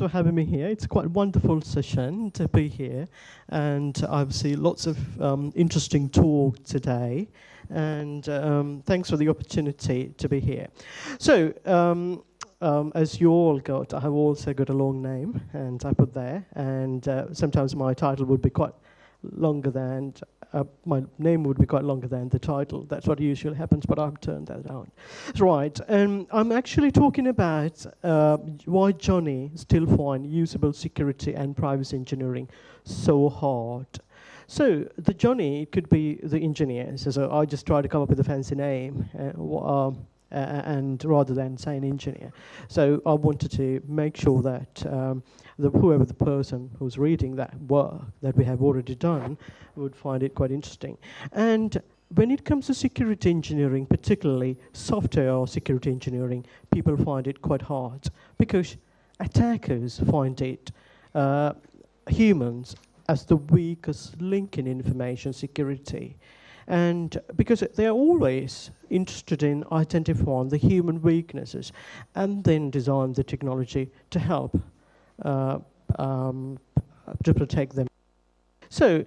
for having me here. It's quite a wonderful session to be here, and obviously lots of interesting talk today, and thanks for the opportunity to be here. So, as you all got, I have also got a long name, and I put there, and sometimes my title would be quite longer than, my name would be quite longer than the title. That's what usually happens, but I've turned that down. Right, I'm actually talking about why Johnny still find usable security and privacy engineering so hard. So the Johnny could be the engineer. So I just try to come up with a fancy name, and rather than say an engineer. So I wanted to make sure that whoever the person who's reading that work that we have already done would find it quite interesting. And when it comes to security engineering, particularly software or security engineering, people find it quite hard because attackers find it humans as the weakest link in information security. And because they're always interested in identifying the human weaknesses and then design the technology to help to protect them. So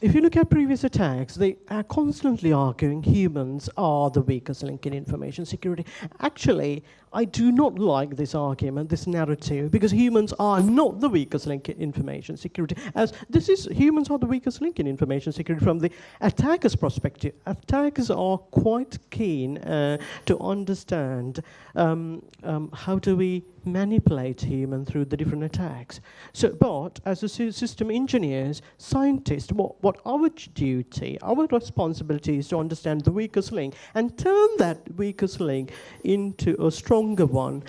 if you look at previous attacks, they are constantly arguing humans are the weakest link in information security. Actually, I do not like this argument, this narrative, because humans are not the weakest link in information security. As humans are the weakest link in information security from the attacker's perspective. Attackers are quite keen to understand how do we manipulate humans through the different attacks. So, but as a system engineers, scientists, what our duty, our responsibility is to understand the weakest link and turn that weakest link into a stronger one.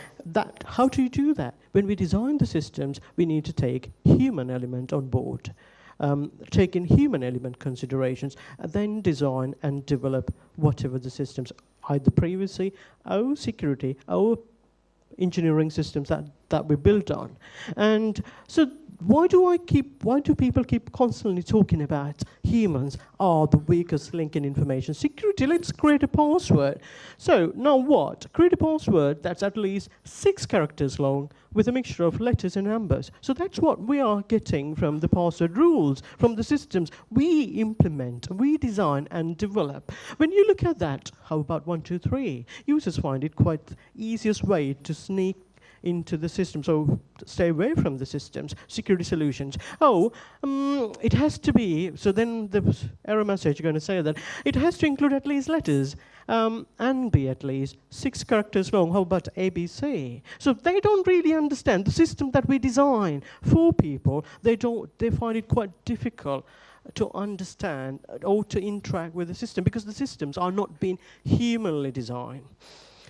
How do you do that? When we design the systems, we need to take human element on board. Take in human element considerations, and then design and develop whatever the systems, either privacy, or security, or engineering systems that we build on. And so why do people keep constantly talking about humans are the weakest link in information security? Let's create a password. So now what? Create a password that's at least 6 characters long with a mixture of letters and numbers. So that's what we are getting from the password rules, from the systems we implement, we design and develop. When you look at that, how about 1, 2, 3? Users find it quite the easiest way to sneak into the system, so stay away from the systems. Security solutions. It has to be, so then the error message is going to say that it has to include at least letters and be at least 6 characters long. How about ABC? So they don't really understand the system that we design for people. They find it quite difficult to understand or to interact with the system because the systems are not being humanly designed.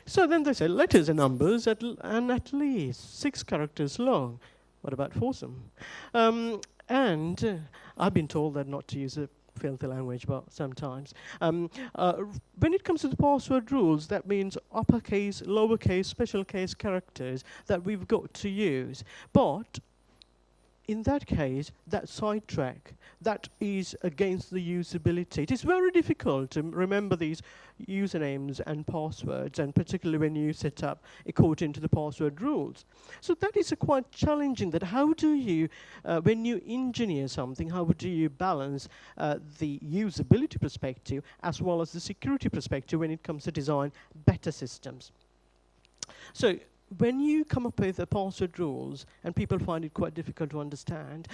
So then they say letters and numbers and at least 6 characters long. What about foursome? And I've been told that not to use a filthy language, but sometimes. When it comes to the password rules, that means uppercase, lowercase, special case characters that we've got to use. But in that case, that sidetrack, that is against the usability. It is very difficult to remember these usernames and passwords, and particularly when you set up according to the password rules. So that is quite challenging. That how do you, when you engineer something, how do you balance the usability perspective as well as the security perspective when it comes to design better systems? So when you come up with the password rules, and people find it quite difficult to understand,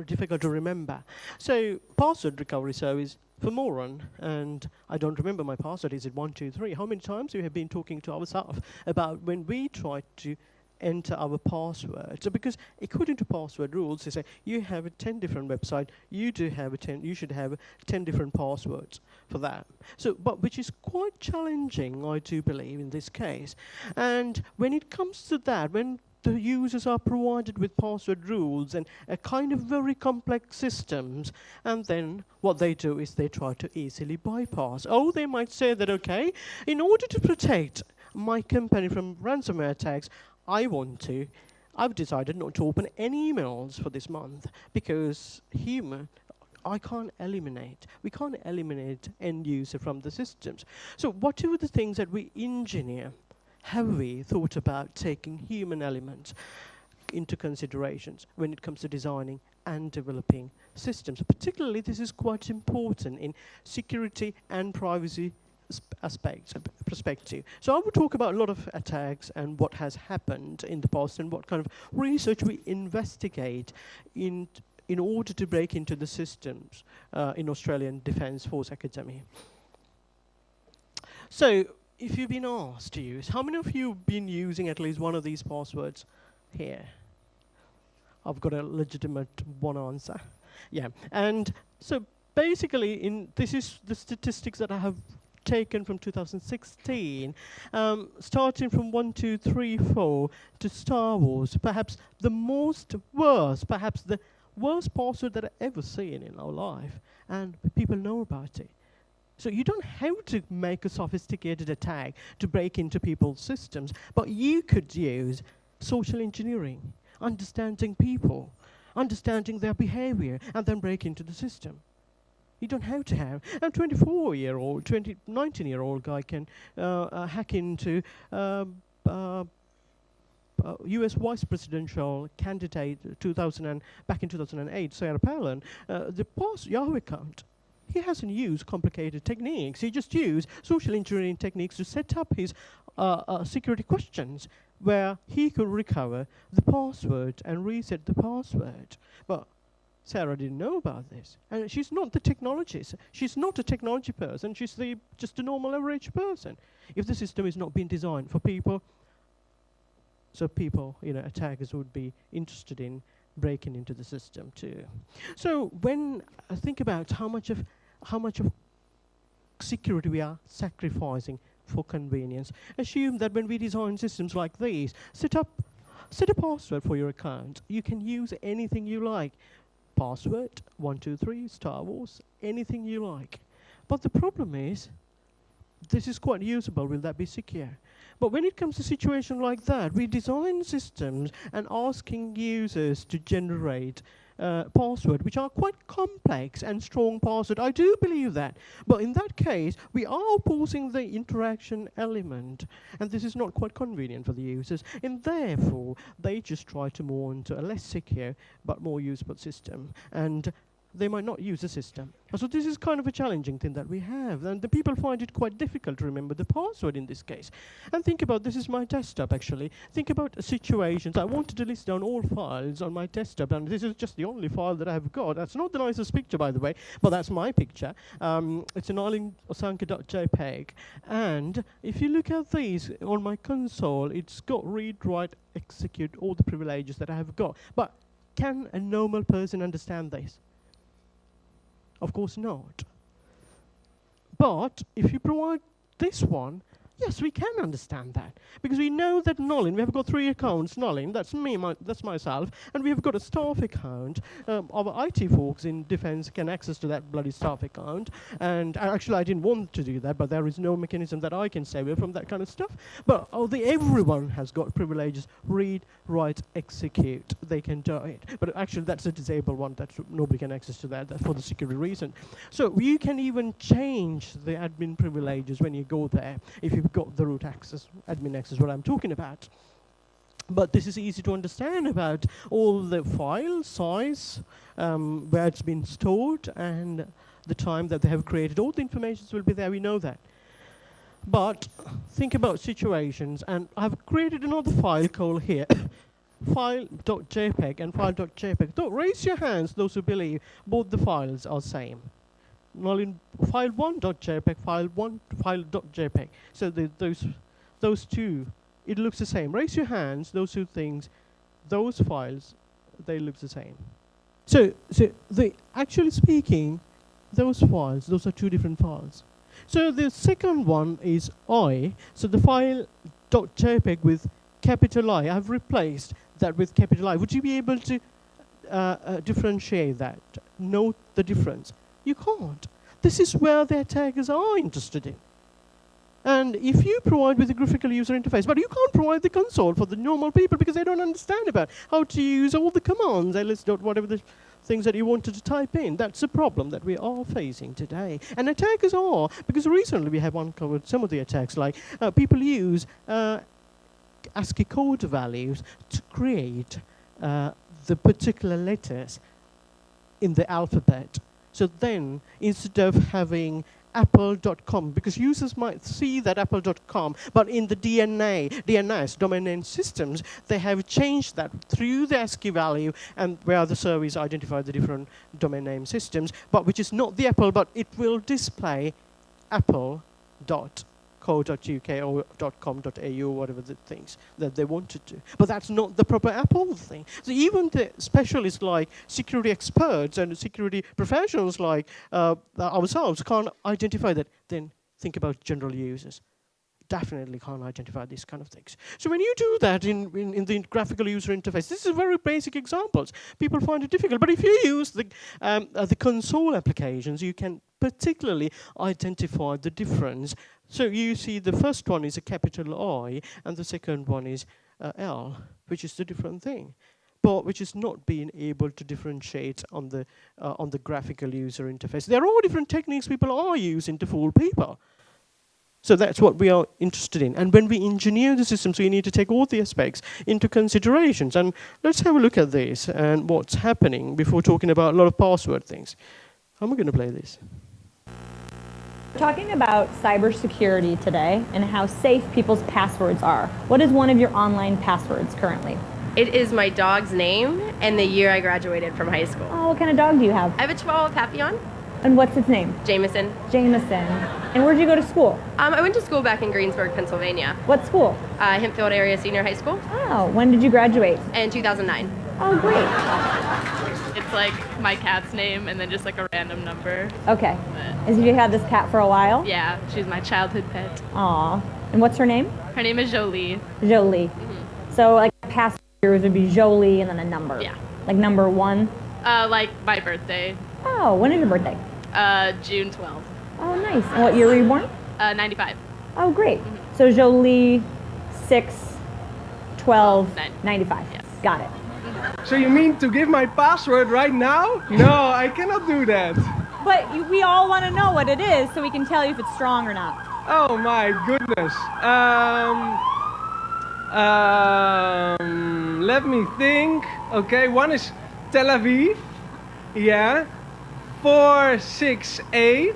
difficult to remember. So password recovery service for moron, and I don't remember my password. Is it 1, 2, 3? How many times we have been talking to ourselves about when we try to enter our password? So because according to password rules, they say you have 10 different websites, you should have 10 different passwords for that. So, but which is quite challenging, I do believe, in this case. And when it comes to that, when the users are provided with password rules and a kind of very complex systems, and then what they do is they try to easily bypass. They might say that, okay, in order to protect my company from ransomware attacks, I've decided not to open any emails for this month because we can't eliminate end user from the systems. So whatever the things that we engineer, have we thought about taking human elements? into considerations when it comes to designing and developing systems. Particularly, this is quite important in security and privacy aspects, perspective. So I will talk about a lot of attacks and what has happened in the past and what kind of research we investigate in order to break into the systems in Australian Defence Force Academy. So if you've been asked to use, how many of you have been using at least one of these passwords here? I've got a legitimate one answer. Yeah, and so basically, this is the statistics that I have taken from 2016, starting from 1, 2, 3, 4 to Star Wars. Perhaps the worst password that I've ever seen in our life, and people know about it. So you don't have to make a sophisticated attack to break into people's systems, but you could use social engineering, understanding people, understanding their behavior, and then break into the system. You don't have to have. A 24-year-old, 19-year-old guy can hack into US vice presidential candidate back in 2008, Sarah Palin, the Yahoo account. He hasn't used complicated techniques. He just used social engineering techniques to set up his security questions where he could recover the password and reset the password. But Sarah didn't know about this. And she's not the technologist. She's not a technology person. She's just a normal average person. If the system is not being designed for people, so people, attackers would be interested in breaking into the system too. So when I think about how much of security we are sacrificing for convenience, assume that when we design systems like these, set a password for your account. You can use anything you like. Password, 1, 2, 3, Star Wars, anything you like. But the problem is, this is quite usable. Will that be secure? But when it comes to a situation like that, we design systems and asking users to generate passwords, which are quite complex and strong passwords. I do believe that. But in that case, we are opposing the interaction element. And this is not quite convenient for the users. And therefore, they just try to move on to a less secure but more usable system. And they might not use the system. So this is kind of a challenging thing that we have. And the people find it quite difficult to remember the password in this case. And think about, this is my desktop actually. Think about situations. I wanted to list down all files on my desktop, and this is just the only file that I've got. That's not the nicest picture, by the way, but that's my picture. It's an osanka.jpg. And if you look at these on my console, it's got read, write, execute, all the privileges that I have got. But can a normal person understand this? Of course not. But if you provide this one, yes, we can understand that. Because we know that Nolin, we have got 3 accounts, Nolin, that's me, that's myself, and we have got a staff account. Our IT folks in defense can access to that bloody staff account. And actually, I didn't want to do that, but there is no mechanism that I can save from that kind of stuff. But everyone has got privileges. Read, write, execute. They can do it. But actually, that's a disabled one. Nobody can access to that. That's for the security reason. So you can even change the admin privileges when you go there, if you've got the root access, admin access, what I'm talking about. But this is easy to understand about all the file size, where it's been stored, and the time that they have created. All the information will be there, we know that. But think about situations, and I've created another file called here, file.jpg and file.jpg. Don't raise your hands, those who believe both the files are same. In file1.jpg, file.jpg. So those two, it looks the same. Raise your hands, those two things, those files, they look the same. So actually speaking, those files, those are 2 different files. So the second one is I. So the file.jpg with capital I, I've replaced that with capital I. Would you be able to differentiate that? Note the difference. You can't. This is where the attackers are interested in. And if you provide with a graphical user interface, but you can't provide the console for the normal people because they don't understand about how to use all the commands, ls. Whatever the things that you wanted to type in. That's a problem that we are facing today. And attackers are, because recently we have uncovered some of the attacks, like people use ASCII code values to create the particular letters in the alphabet. So then, instead of having apple.com, because users might see that apple.com, but in the DNS, domain name systems, they have changed that through the ASCII value and where the service identifies the different domain name systems, but which is not the Apple, but it will display apple.co.uk or .com.au, whatever the things that they wanted to. But that's not the proper Apple thing. So even the specialists like security experts and security professionals like ourselves can't identify that. Then think about general users. Definitely can't identify these kind of things. So when you do that in the graphical user interface, this is very basic examples. People find it difficult, but if you use the console applications, you can particularly identify the difference. So you see the first one is a capital I, and the second one is L, which is the different thing, but which is not being able to differentiate on the graphical user interface. There are all different techniques people are using to fool people. So that's what we are interested in. And when we engineer the systems, we need to take all the aspects into considerations. And let's have a look at this and what's happening before talking about a lot of password things. How am I going to play this? We're talking about cybersecurity today and how safe people's passwords are. What is one of your online passwords currently? It is my dog's name and the year I graduated from high school. Oh, what kind of dog do you have? I have a Chihuahua Papillon. And what's its name? Jameson. Jameson. And where'd you go to school? I went to school back in Greensburg, Pennsylvania. What school? Hempfield Area Senior High School. Oh, when did you graduate? In 2009. Oh, great. It's like my cat's name and then just like a random number. Okay. Have you had this cat for a while? Yeah, she's my childhood pet. Aw. And what's her name? Her name is Jolie. Jolie. So like past years would be Jolie and then a number. Yeah. Like number 1? Like my birthday. Oh, when is your birthday? June 12th. Oh, nice. And what year were you born? 95. Oh, great. So Jolie, 6, 12, 95. Yes. Got it. So you mean to give my password right now? No, I cannot do that. But we all want to know what it is so we can tell you if it's strong or not. Oh my goodness. Let me think. Okay, one is Tel Aviv. Yeah. 4, 6, 8,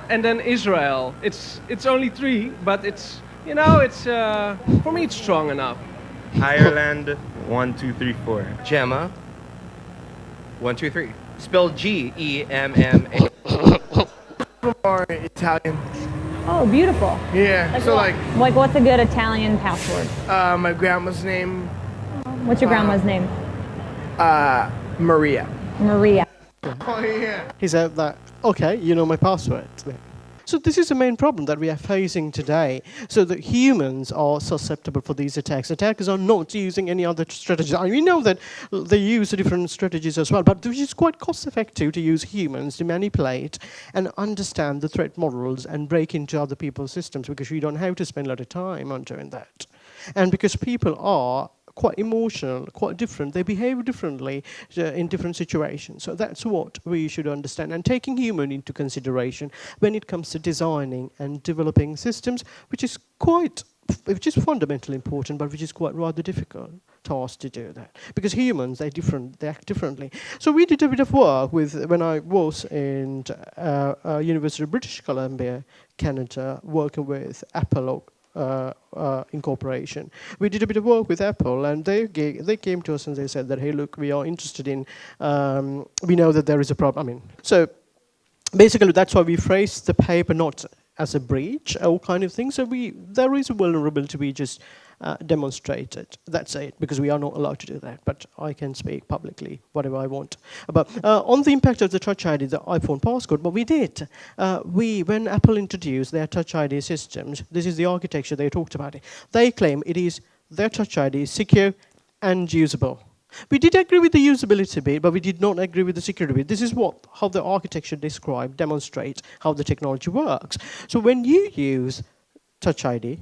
and then Israel. It's only 3, but it's, you know, it's for me it's strong enough. Ireland, 1, 2, 3, 4. Gemma, 1, 2, 3. Spelled G-E-M-M-A. Or Italian. Oh, beautiful. Yeah. Like so what? Like what's a good Italian password? my grandma's name. What's your grandma's name? Maria. Maria. Oh yeah. He said that, okay, you know my password. So this is the main problem that we are facing today. So that humans are susceptible for these attacks. Attackers are not using any other strategies. I mean, we know that they use different strategies as well, but which is quite cost effective to use humans to manipulate and understand the threat models and break into other people's systems, because you don't have to spend a lot of time on doing that. And because people are quite emotional, quite different. They behave differently in different situations. So that's what we should understand. And taking human into consideration when it comes to designing and developing systems, which is fundamentally important, but which is quite rather difficult task to do that. Because humans, they're different, they act differently. So we did a bit of work when I was in University of British Columbia, Canada, working with Apple Incorporation. We did a bit of work with Apple, and they came to us and they said that, hey, look, we are interested in, we know that there is a problem. So basically that's why we phrased the paper not as a breach or kind of thing. So there is a vulnerability, we just demonstrate it. That's it, because we are not allowed to do that. But I can speak publicly whatever I want. But on the impact of the Touch ID, the iPhone passcode, what we did, when Apple introduced their Touch ID systems, this is the architecture they talked about it. They claim their Touch ID is secure and usable. We did agree with the usability bit, but we did not agree with the security bit. This is how the architecture demonstrates how the technology works. So when you use Touch ID,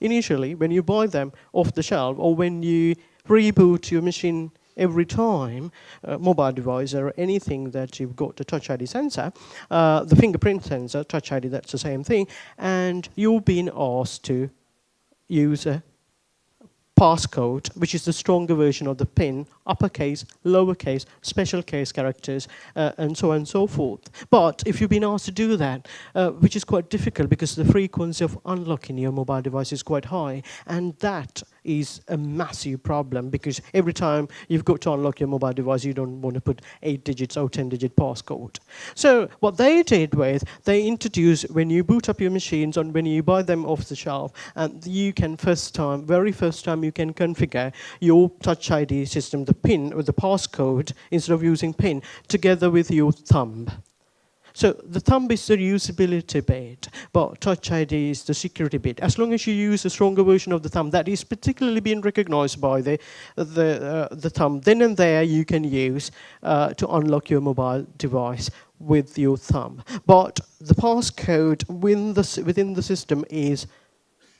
initially, when you buy them off the shelf, or when you reboot your machine every time, mobile device or anything that you've got the Touch ID sensor, the fingerprint sensor, Touch ID, that's the same thing, and you're being asked to use a passcode, which is the stronger version of the PIN, uppercase, lowercase, special case characters, and so on and so forth. But if you've been asked to do that, which is quite difficult because the frequency of unlocking your mobile device is quite high, and that is a massive problem because every time you've got to unlock your mobile device, you don't want to put 8 digits or 10-digit passcode. So what they did was they introduced, when you boot up your machines and when you buy them off the shelf, and you can very first time you can configure your Touch ID system, the PIN or the passcode, instead of using PIN, together with your thumb. So the thumb is the usability bit, but Touch ID is the security bit. As long as you use a stronger version of the thumb that is particularly being recognized by the thumb, then and there you can use to unlock your mobile device with your thumb. But the passcode within the system is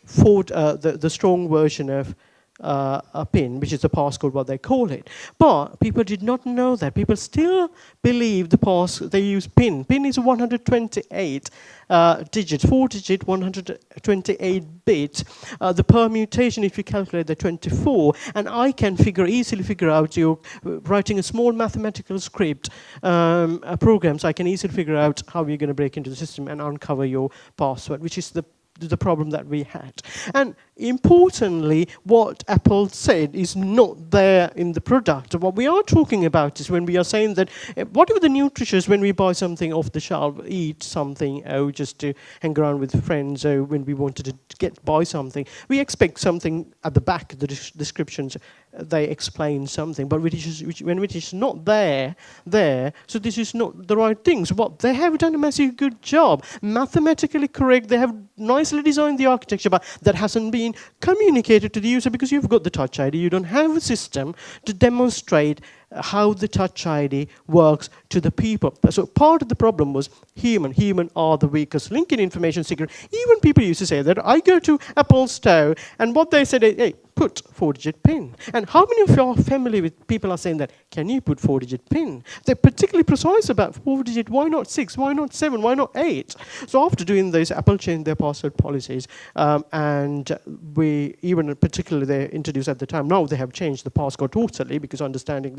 for the strong version of a PIN, which is a passcode, what they call it. But people did not know that. People still believe they use PIN. PIN is 128 digits, 4-digit, 128 bit. The permutation, if you calculate the 24, and I can easily figure out, you're writing a small mathematical script program, so I can easily figure out how you're going to break into the system and uncover your password, which is the problem that we had. And importantly, what Apple said is not there in the product. What we are talking about is when we are saying that whatever the nutritious, when we buy something off the shelf, eat something, or just to hang around with friends, or when we wanted to buy something, we expect something at the back, the descriptions, they explain something, but when it is not there, so this is not the right thing. So what they have done a massive good job, mathematically correct, they have nicely designed the architecture, but that hasn't been communicated to the user because you've got the Touch ID, you don't have a system to demonstrate how the Touch ID works to the people. So part of the problem was human are the weakest link in information security. Even people used to say that. I go to Apple Store, and what they said is, hey, put 4-digit PIN. And how many of you are familiar with people are saying that, can you put 4-digit PIN? They're particularly precise about 4-digit, why not 6, why not 7, why not 8? So after doing this, Apple changed their password policies, and we even particularly they introduced at the time, now they have changed the passcode totally because understanding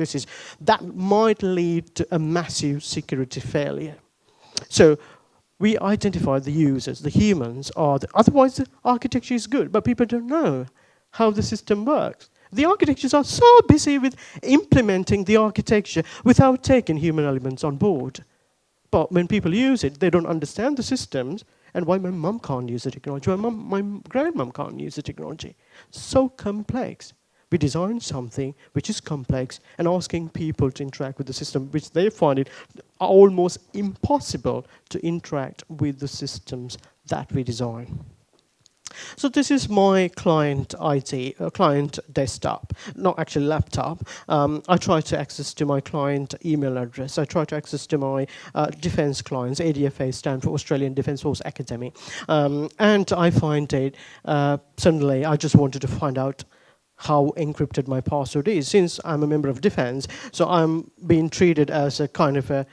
that might lead to a massive security failure. So we identify the users, the humans otherwise the architecture is good, but people don't know how the system works. The architectures are so busy with implementing the architecture without taking human elements on board. But when people use it, they don't understand the systems and why my mum can't use the technology, why my grandmum can't use the technology. So complex. We design something which is complex and asking people to interact with the system, which they find it almost impossible to interact with the systems that we design. So this is my client client desktop, not actually laptop. I try to access to my client email address. I try to access to my defense clients. ADFA stands for Australian Defence Force Academy. And I find it, suddenly I just wanted to find out how encrypted my password is. Since I'm a member of defense, so I'm being treated as a kind of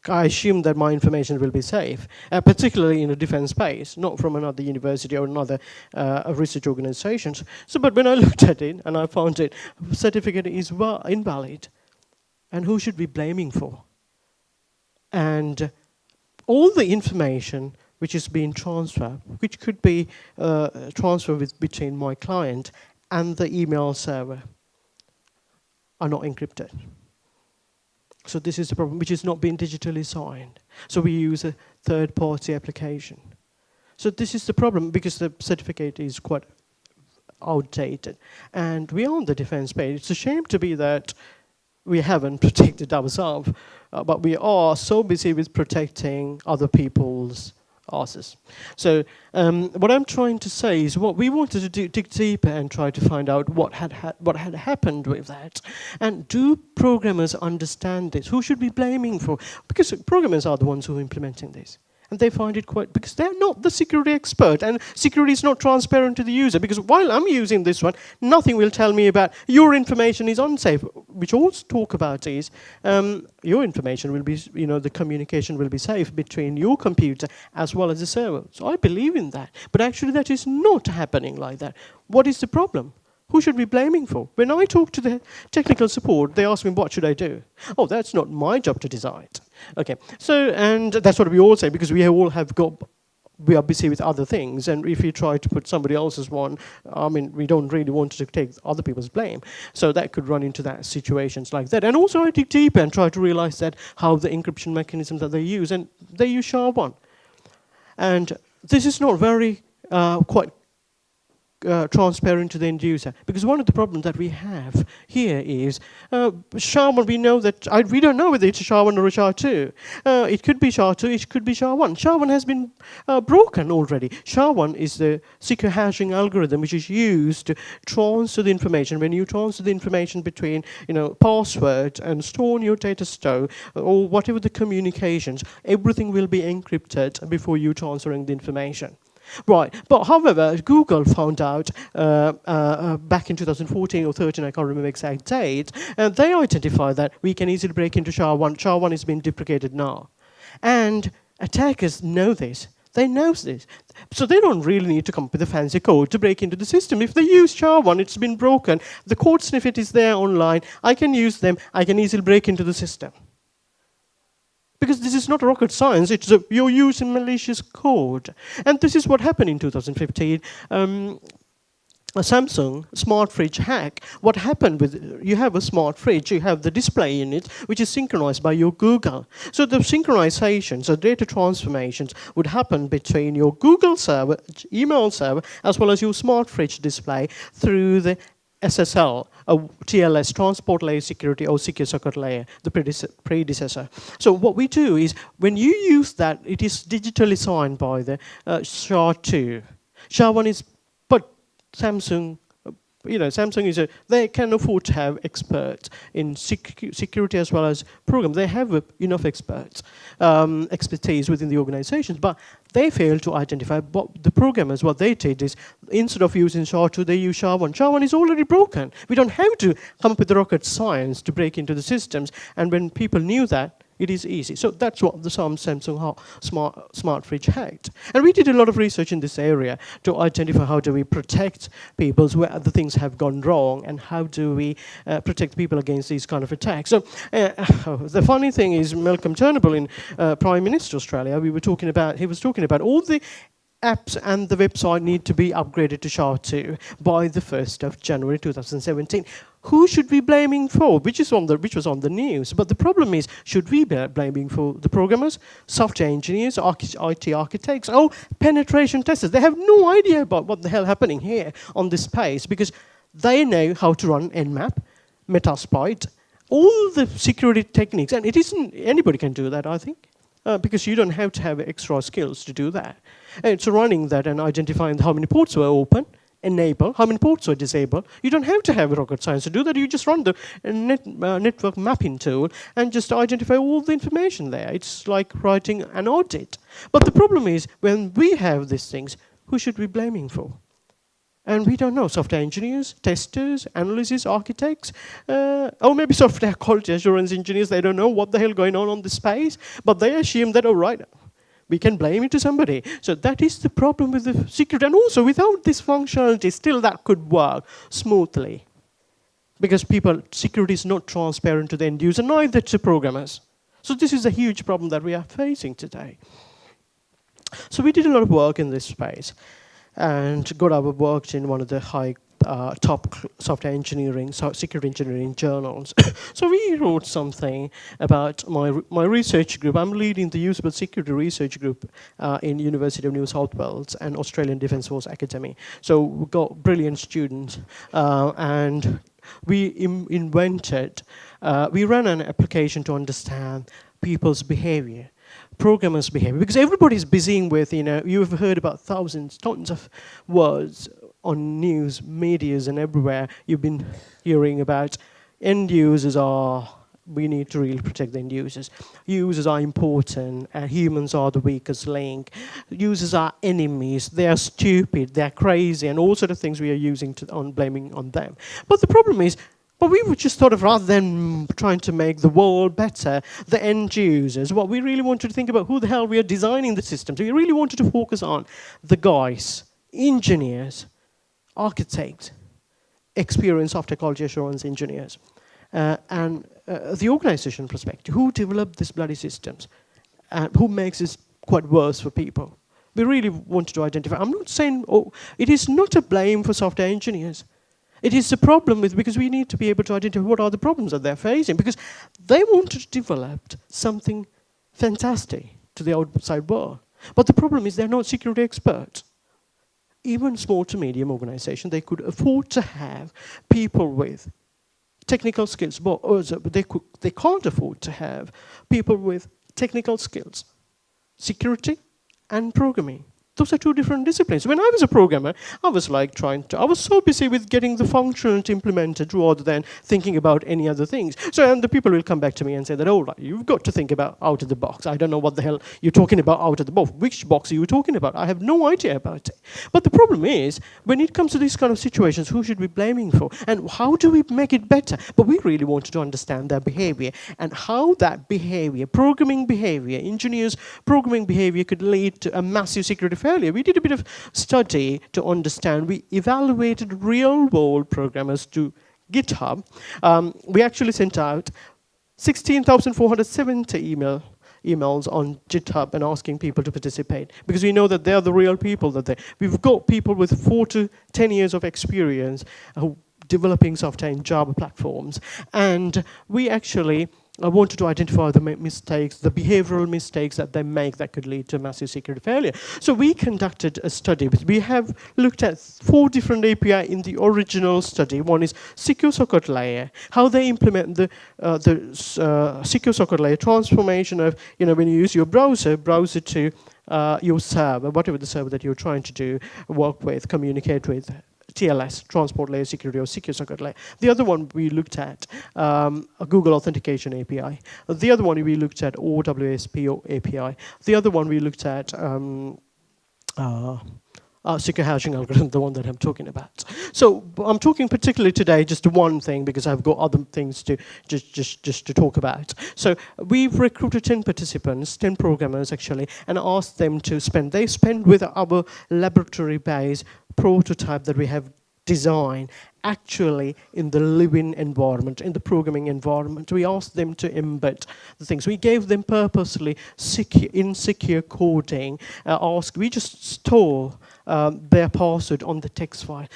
I assume that my information will be safe, particularly in a defense space, not from another university or another research organization. So, but when I looked at it and I found it, certificate is invalid. And who should we be blaming for? And all the information which is being transferred, which could be transferred between my client and the email server, are not encrypted. So this is the problem, which is not being digitally signed. So we use a third-party application. So this is the problem because the certificate is quite outdated. And we are on the defense page. It's a shame to be that we haven't protected ourselves, but we are so busy with protecting other people's asses. So what I'm trying to say is what we wanted to do, dig deeper and try to find out what had happened with that. And do programmers understand this? Who should we be blaming for? Because programmers are the ones who are implementing this. And they find it quite, because they're not the security expert, and security is not transparent to the user, because while I'm using this one, nothing will tell me about your information is unsafe, which all talk about is your information will be, the communication will be safe between your computer as well as the server. So I believe in that. But actually that is not happening like that. What is the problem? Who should we be blaming for? When I talk to the technical support, they ask me, what should I do? Oh, that's not my job to decide. Okay, so, and that's what we all say, because we are busy with other things, and if you try to put somebody else's one, I mean, we don't really want to take other people's blame. So that could run into that situations like that. And also I dig deeper and try to realize that how the encryption mechanism that they use, and they use SHA-1. And this is not very quite transparent to the end user, because one of the problems that we have here is SHA-1. We know that we don't know whether it's a SHA-1 or a SHA-2. It could be SHA-2, it could be SHA-1. SHA-1 has been broken already. SHA-1 is the secure hashing algorithm which is used to transfer the information. When you transfer the information between password and store in your data store or whatever the communications, everything will be encrypted before you transferring the information. Right, but however, Google found out back in 2014 or 13, I can't remember exact date, and they identified that we can easily break into SHA-1. SHA-1 is being deprecated now. And attackers know this. They know this. So they don't really need to come up with a fancy code to break into the system. If they use SHA-1, it's been broken. The code snippet is there online. I can use them. I can easily break into the system. Because this is not rocket science, you're using malicious code. And this is what happened in 2015. A Samsung smart fridge hack. What happened with, you have a smart fridge, you have the display in it, which is synchronized by your Google. So the synchronizations, the data transformations would happen between your Google server, email server, as well as your smart fridge display through the SSL, TLS, Transport Layer Security, or Secure Socket Layer, the predecessor. So what we do is, when you use that, it is digitally signed by the SHA-2. SHA-1 is, but Samsung, Samsung they can afford to have experts in security as well as program. They have enough expertise within the organizations, but they fail to identify the programmers. What they did is, instead of using SHA-2, they use SHA-1. SHA-1 is already broken. We don't have to come up with the rocket science to break into the systems. And when people knew that, it is easy. So that's what the Samsung smart fridge hacked. And we did a lot of research in this area to identify how do we protect people where the things have gone wrong, and how do we protect people against these kind of attacks. So the funny thing is, Malcolm Turnbull, in Prime Minister Australia, he was talking about all the apps and the website need to be upgraded to SHA-2 by the 1st of January 2017. Who should we be blaming for? Which was on the news. But the problem is, should we be blaming for the programmers, software engineers, IT architects, or penetration testers? They have no idea about what the hell happening here on this space, because they know how to run Nmap, Metasploit, all the security techniques, and it isn't anybody can do that, I think. Because you don't have to have extra skills to do that. It's running that and identifying how many ports were open, enable, how many ports were disabled. You don't have to have rocket science to do that. You just run the network mapping tool and just identify all the information there. It's like writing an audit. But the problem is, when we have these things, who should we be blaming for? And we don't know. Software engineers, testers, analysts, architects, or maybe software quality assurance engineers. They don't know what the hell going on this space, but they assume that, oh, right, we can blame it to somebody. So that is the problem with the security. And also, without this functionality, still that could work smoothly. Because security is not transparent to the end user, neither to programmers. So this is a huge problem that we are facing today. So we did a lot of work in this space, and got our work in one of the top software engineering, security engineering journals. So we wrote something about my research group. I'm leading the usable security research group in University of New South Wales and Australian Defence Force Academy. So we got brilliant students, and we we ran an application to understand people's behavior, programmers' behavior, because everybody's busy with, you've heard about tons of words on news, medias, and everywhere. You've been hearing about end users we need to really protect the end users. Users are important, and humans are the weakest link. Users are enemies, they are stupid, they're crazy, and all sort of things we are using blaming on them. But the problem is, we were just rather than trying to make the world better, the end users, what we really wanted to think about, who the hell we are designing the systems. We really wanted to focus on the guys, engineers, architects, experienced software quality assurance engineers and the organization perspective. Who developed these bloody systems? And who makes this quite worse for people? We really wanted to identify. I'm not saying, it is not a blame for software engineers. It is a problem because we need to be able to identify what are the problems that they're facing, because they wanted to develop something fantastic to the outside world. But the problem is they're not security experts. Even small to medium organizations, they could afford to have people with technical skills, but they can't afford to have people with technical skills, security and programming. Those are two different disciplines. When I was a programmer, I was like I was so busy with getting the functionality implemented rather than thinking about any other things. So, and the people will come back to me and say that, oh, you've got to think about out of the box. I don't know what the hell you're talking about out of the box. Which box are you talking about? I have no idea about it. But the problem is, when it comes to these kind of situations, who should we be blaming for? And how do we make it better? But we really wanted to understand their behavior and how that behavior, programming behavior, engineers' programming behavior could lead to a massive security failure. We did a bit of study to understand. We evaluated real-world programmers to GitHub. We actually sent out 16,470 emails on GitHub and asking people to participate, because we know that they're the real people. We've got people with 4 to 10 years of experience who developing software in Java platforms, and we actually wanted to identify the mistakes, the behavioral mistakes that they make that could lead to massive security failure. So we conducted a study. We have looked at 4 different API in the original study. One is secure socket layer, how they implement the secure socket layer transformation of, when you use your browser to your server, whatever the server that you're trying to do, work with, communicate with. TLS, Transport Layer Security, or Secure Socket Layer. The other one we looked at a Google Authentication API. The other one we looked at OWASP API. The other one we looked at secure hashing algorithm, the one that I'm talking about. So I'm talking particularly today just one thing because I've got other things to just to talk about. So we've recruited 10 participants, 10 programmers actually, and asked them to spend with our laboratory-based prototype that we have designed actually in the living environment, in the programming environment. We asked them to embed the things. We gave them purposely insecure coding. We just store their password on the text file.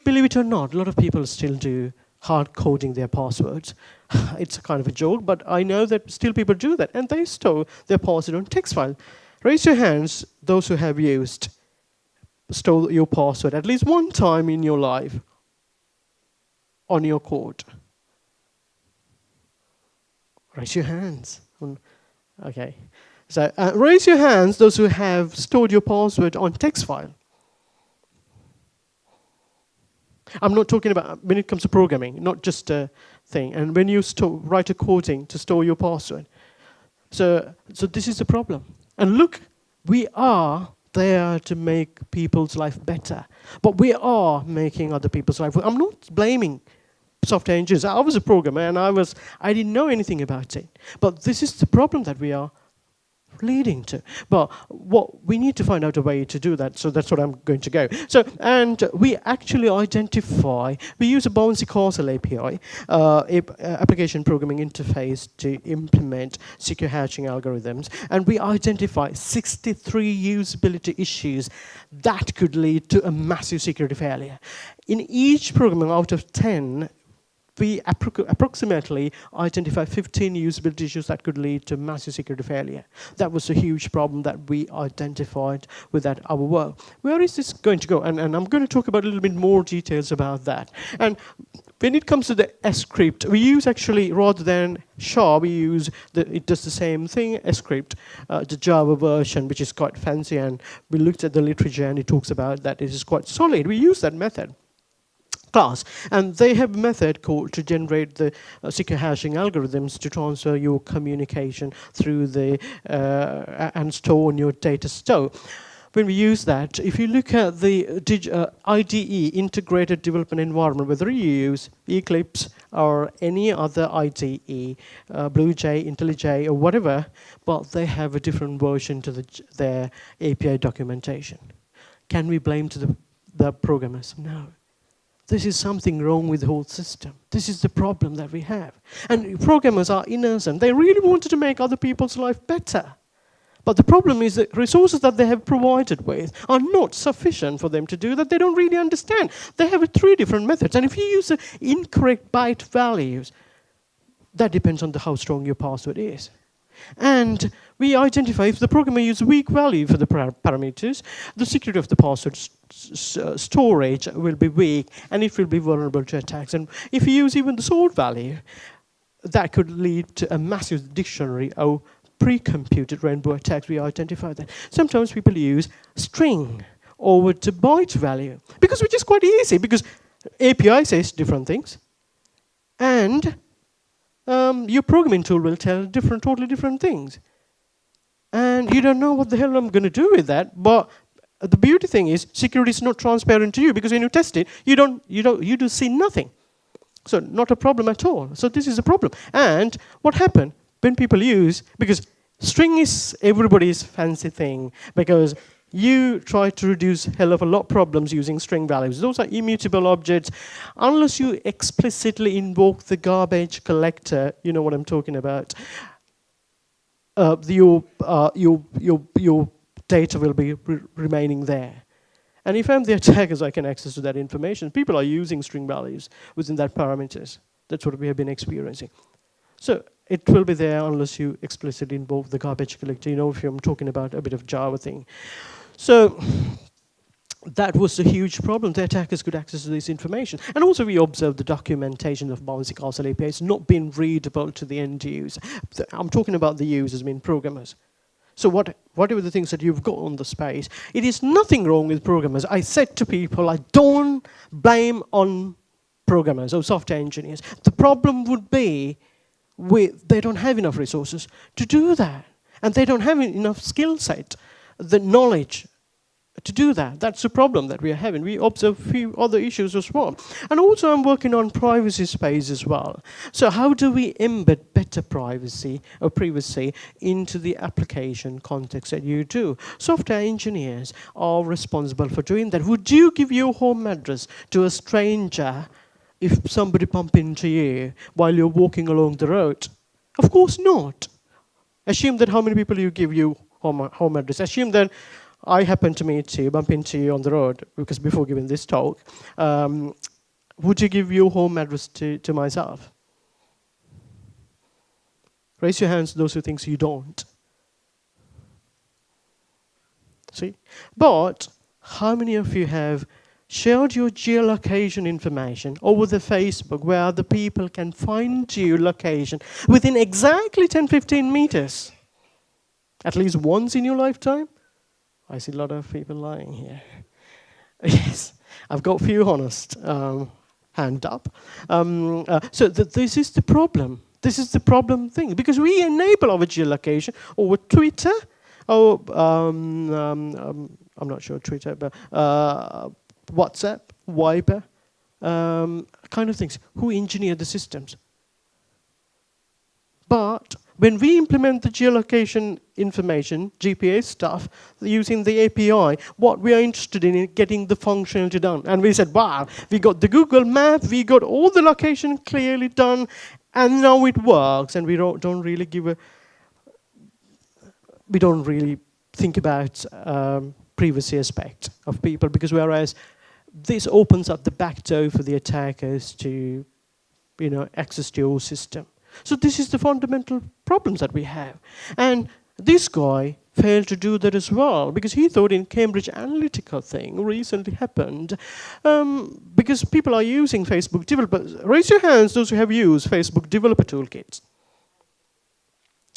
Believe it or not, a lot of people still do hard coding their passwords. It's a kind of a joke, but I know that still people do that, and they store their password on text file. Raise your hands, those who have store your password at least one time in your life on your code. Raise your hands. Okay. So raise your hands, those who have stored your password on text file. I'm not talking about when it comes to programming, not just a thing. And when you write a coding to store your password. So this is the problem. And look, we are there to make people's life better. But we are making other people's life. I'm not blaming software engineers. I was a programmer and I didn't know anything about it. But this is the problem that we are leading to. But we need to find out a way to do that, so that's what I'm going to go. So, and we actually we use a bouncy castle API, application programming interface to implement secure hashing algorithms, and we identify 63 usability issues that could lead to a massive security failure. In each programming out of 10, we approximately identify 15 usability issues that could lead to massive security failure. That was a huge problem that we identified with our work. Where is this going to go? And I'm going to talk about a little bit more details about that. And when it comes to the script, we use actually, rather than SHA, it does the same thing, script, the Java version, which is quite fancy, and we looked at the literature and it talks about that it is quite solid. We use that method. Class, and they have a method called to generate the secure hashing algorithms to transfer your communication through and store on your data store. When we use that, if you look at the IDE, Integrated Development Environment, whether you use Eclipse or any other IDE, BlueJ, IntelliJ, or whatever, but they have a different version to their API documentation. Can we blame the programmers? No. this is something wrong with the whole system. This is the problem that we have. And programmers are innocent. They really wanted to make other people's life better. But the problem is that resources that they have provided with are not sufficient for them to do that. They don't really understand. They have 3 different methods. And if you use incorrect byte values, that depends on how strong your password is. And we identify if the programmer uses weak value for the parameters, the security of the password storage will be weak and it will be vulnerable to attacks. And if you use even the sort value, that could lead to a massive dictionary of pre-computed rainbow attacks. We identify that. Sometimes people use string over to byte value, because which is quite easy, because API says different things. And your programming tool will tell totally different things. And you don't know what the hell I'm going to do with that. But the beauty thing is, security is not transparent to you, because when you test it, you do see nothing. So not a problem at all. So this is a problem. And what happened when people use, because string is everybody's fancy thing, because you try to reduce hell of a lot of problems using string values. Those are immutable objects. Unless you explicitly invoke the garbage collector, you know what I'm talking about, your data will be remaining there. And if I'm the attackers, I can access to that information. People are using string values within that parameters. That's what we have been experiencing. So it will be there unless you explicitly invoke the garbage collector. You know, if I'm talking about a bit of Java thing. So that was a huge problem. The attackers could access this information. And also we observed the documentation of bouncy castle APIs not being readable to the end user. I'm talking about the users, I mean programmers. So whatever the things that you've got on the space, it is nothing wrong with programmers. I said to people, I don't blame on programmers or software engineers. The problem would be they don't have enough resources to do that. And they don't have enough skill set, the knowledge to do that. That's the problem that we are having. We observe a few other issues as well. And also I'm working on privacy space as well. So how do we embed better privacy or privacy into the application context that you do? Software engineers are responsible for doing that. Would you give your home address to a stranger if somebody bump into you while you're walking along the road? Of course not. Assume that how many people you give you home address. Assume that I happen to meet you, bump into you on the road, because before giving this talk, would you give your home address to myself? Raise your hands, those who think you don't. See? But how many of you have shared your geolocation information over the Facebook where other people can find your location within exactly 10-15 meters? At least once in your lifetime? I see a lot of people lying here. Yes, I've got a few honest hand up. So this is the problem. This is the problem thing, because we enable our geolocation over Twitter, or I'm not sure Twitter, but WhatsApp, Viber, kind of things. Who engineer the systems? But when we implement the geolocation information, GPS stuff, using the API, what we are interested in is getting the functionality done. And we said, wow, we got the Google map, we got all the location clearly done, and now it works. And we don't really think about privacy aspect of people, because whereas this opens up the back door for the attackers to, access to your system. So this is the fundamental problems that we have. And this guy failed to do that as well, because he thought in Cambridge Analytica thing recently happened, because people are using Facebook developers. Raise your hands, those who have used Facebook developer toolkits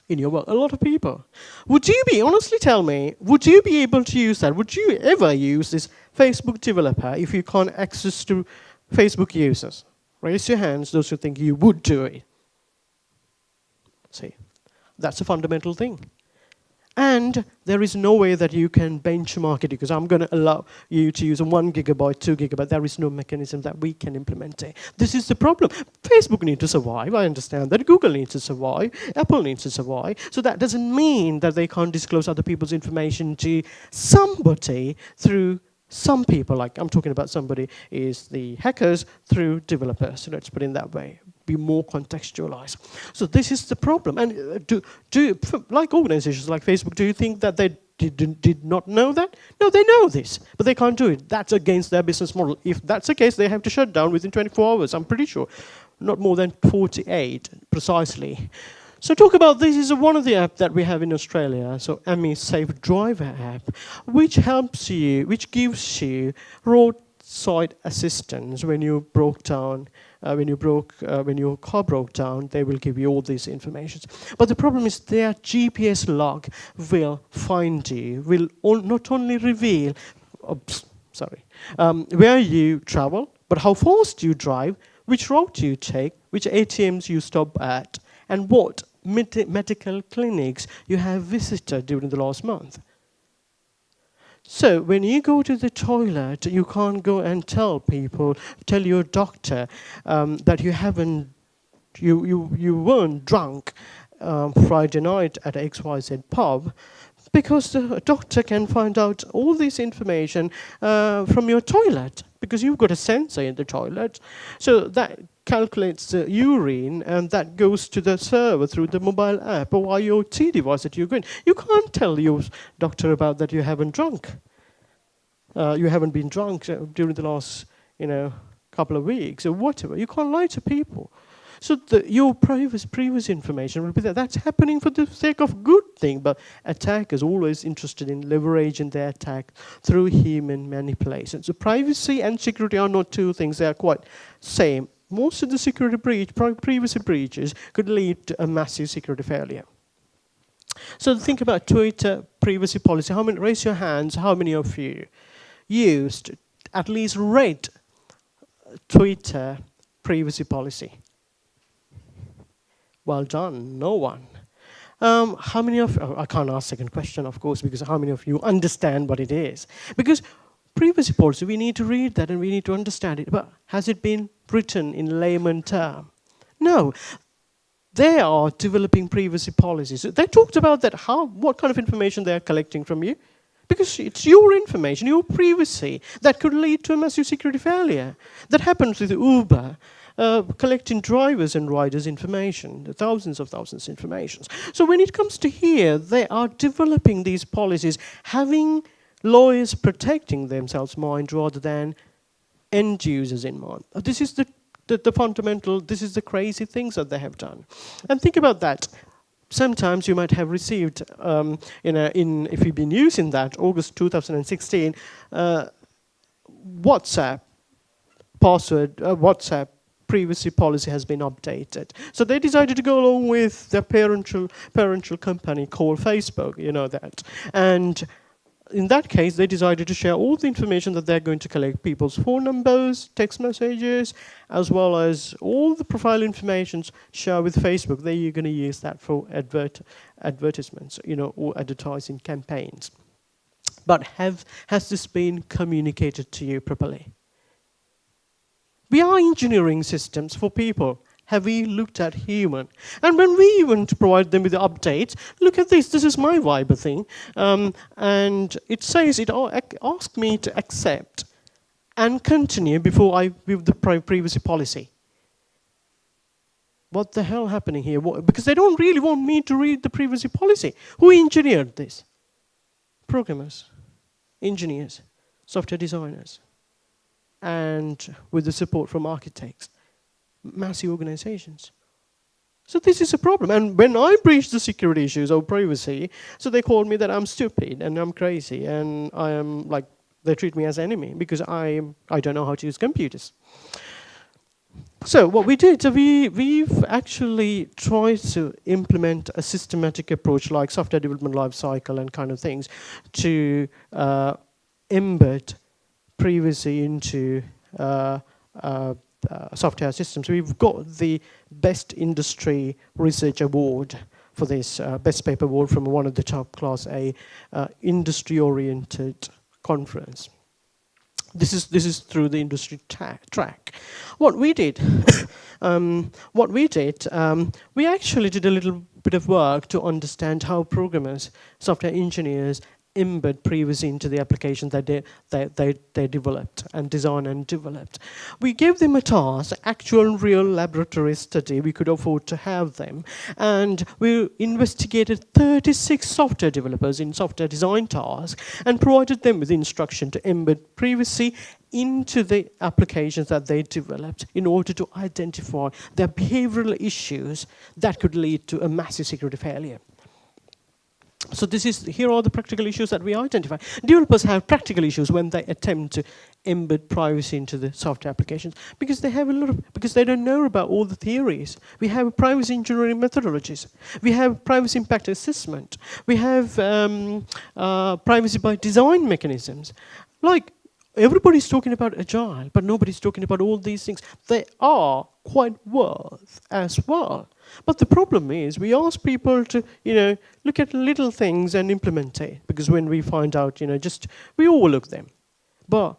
in your work. A lot of people. Honestly tell me, would you be able to use that? Would you ever use this Facebook developer if you can't access to Facebook users? Raise your hands, those who think you would do it. See, that's a fundamental thing. And there is no way that you can benchmark it, because I'm going to allow you to use a 1 gigabyte, 2 gigabyte. There is no mechanism that we can implement it. This is the problem. Facebook needs to survive. I understand that. Google needs to survive. Apple needs to survive. So that doesn't mean that they can't disclose other people's information to somebody through some people, like I'm talking about somebody, is the hackers through developers. So let's put it in that way. Be more contextualized. So this is the problem. And like organizations like Facebook, do you think that they did not know that? No, they know this, but they can't do it. That's against their business model. If that's the case, they have to shut down within 24 hours, I'm pretty sure. Not more than 48, precisely. So talk about this is one of the apps that we have in Australia, so AMI Safe Driver app, which helps you, which gives you roadside assistance when you broke down, when your car broke down, they will give you all this information. But the problem is their GPS log will find you, will not only reveal, where you travel, but how fast you drive, which route you take, which ATMs you stop at, and what medical clinics you have visited during the last month. So when you go to the toilet, you can't go and tell your doctor that you weren't drunk Friday night at XYZ pub, because the doctor can find out all this information from your toilet, because you've got a sensor in the toilet. So that calculates the urine, and that goes to the server through the mobile app or IoT device that you're going. You can't tell your doctor about that you haven't drunk. You haven't been drunk during the last, couple of weeks or whatever. You can't lie to people. So your previous information will be there. That's happening for the sake of good thing, but attackers are always interested in leveraging their attack through human manipulation. So privacy and security are not two things. They are quite same. Most of the security privacy breaches could lead to a massive security failure. So think about Twitter privacy policy. Raise your hands, how many of you used, at least read Twitter privacy policy? Well done, no one. How many of, I can't ask second question, of course, because how many of you understand what it is? Because privacy policy, we need to read that and we need to understand it. But has it been written in layman term? No. They are developing privacy policies. They talked about that, what kind of information they are collecting from you. Because it's your information, your privacy, that could lead to a massive security failure. That happens with Uber, collecting drivers and riders' information, the thousands of information. So when it comes to here, they are developing these policies, having lawyers protecting themselves mind rather than end users in mind. This is the fundamental, this is the crazy things that they have done. And think about that. Sometimes you might have received, if you've been using that, August 2016, WhatsApp password, WhatsApp privacy policy has been updated. So they decided to go along with their parental company called Facebook, you know that. And in that case, they decided to share all the information that they're going to collect, people's phone numbers, text messages, as well as all the profile information shared with Facebook. Then you're going to use that for advertisements, or advertising campaigns. But has this been communicated to you properly? We are engineering systems for people. Have we looked at human? And when we even provide them with the updates, look at this. This is my Viber thing. And it says, it asks me to accept and continue before I give the privacy policy. What the hell happening here? Because they don't really want me to read the privacy policy. Who engineered this? Programmers, engineers, software designers, and with the support from architects. Massive organizations. So this is a problem. And when I breach the security issues of privacy, so they call me that I'm stupid and I'm crazy and I am like, they treat me as enemy because I don't know how to use computers. So what we did, we've actually tried to implement a systematic approach like software development life cycle and kind of things to embed privacy into software systems. We've got the Best Industry Research Award for this, Best Paper Award from one of the top class A industry-oriented conference. This is through the industry track. What we did, we actually did a little bit of work to understand how programmers, software engineers, embed privacy into the applications that they developed and designed and developed. We gave them a task, actual real laboratory study. We could afford to have them. And we investigated 36 software developers in software design tasks and provided them with instruction to embed privacy into the applications that they developed in order to identify their behavioral issues that could lead to a massive security failure. So here are the practical issues that we identify. Developers have practical issues when they attempt to embed privacy into the software applications because because they don't know about all the theories. We have privacy engineering methodologies. We have privacy impact assessment. We have privacy by design mechanisms. Like, everybody's talking about agile, but nobody's talking about all these things. They are quite worth as well. But the problem is we ask people to, look at little things and implement it, because when we find out, we overlook them. But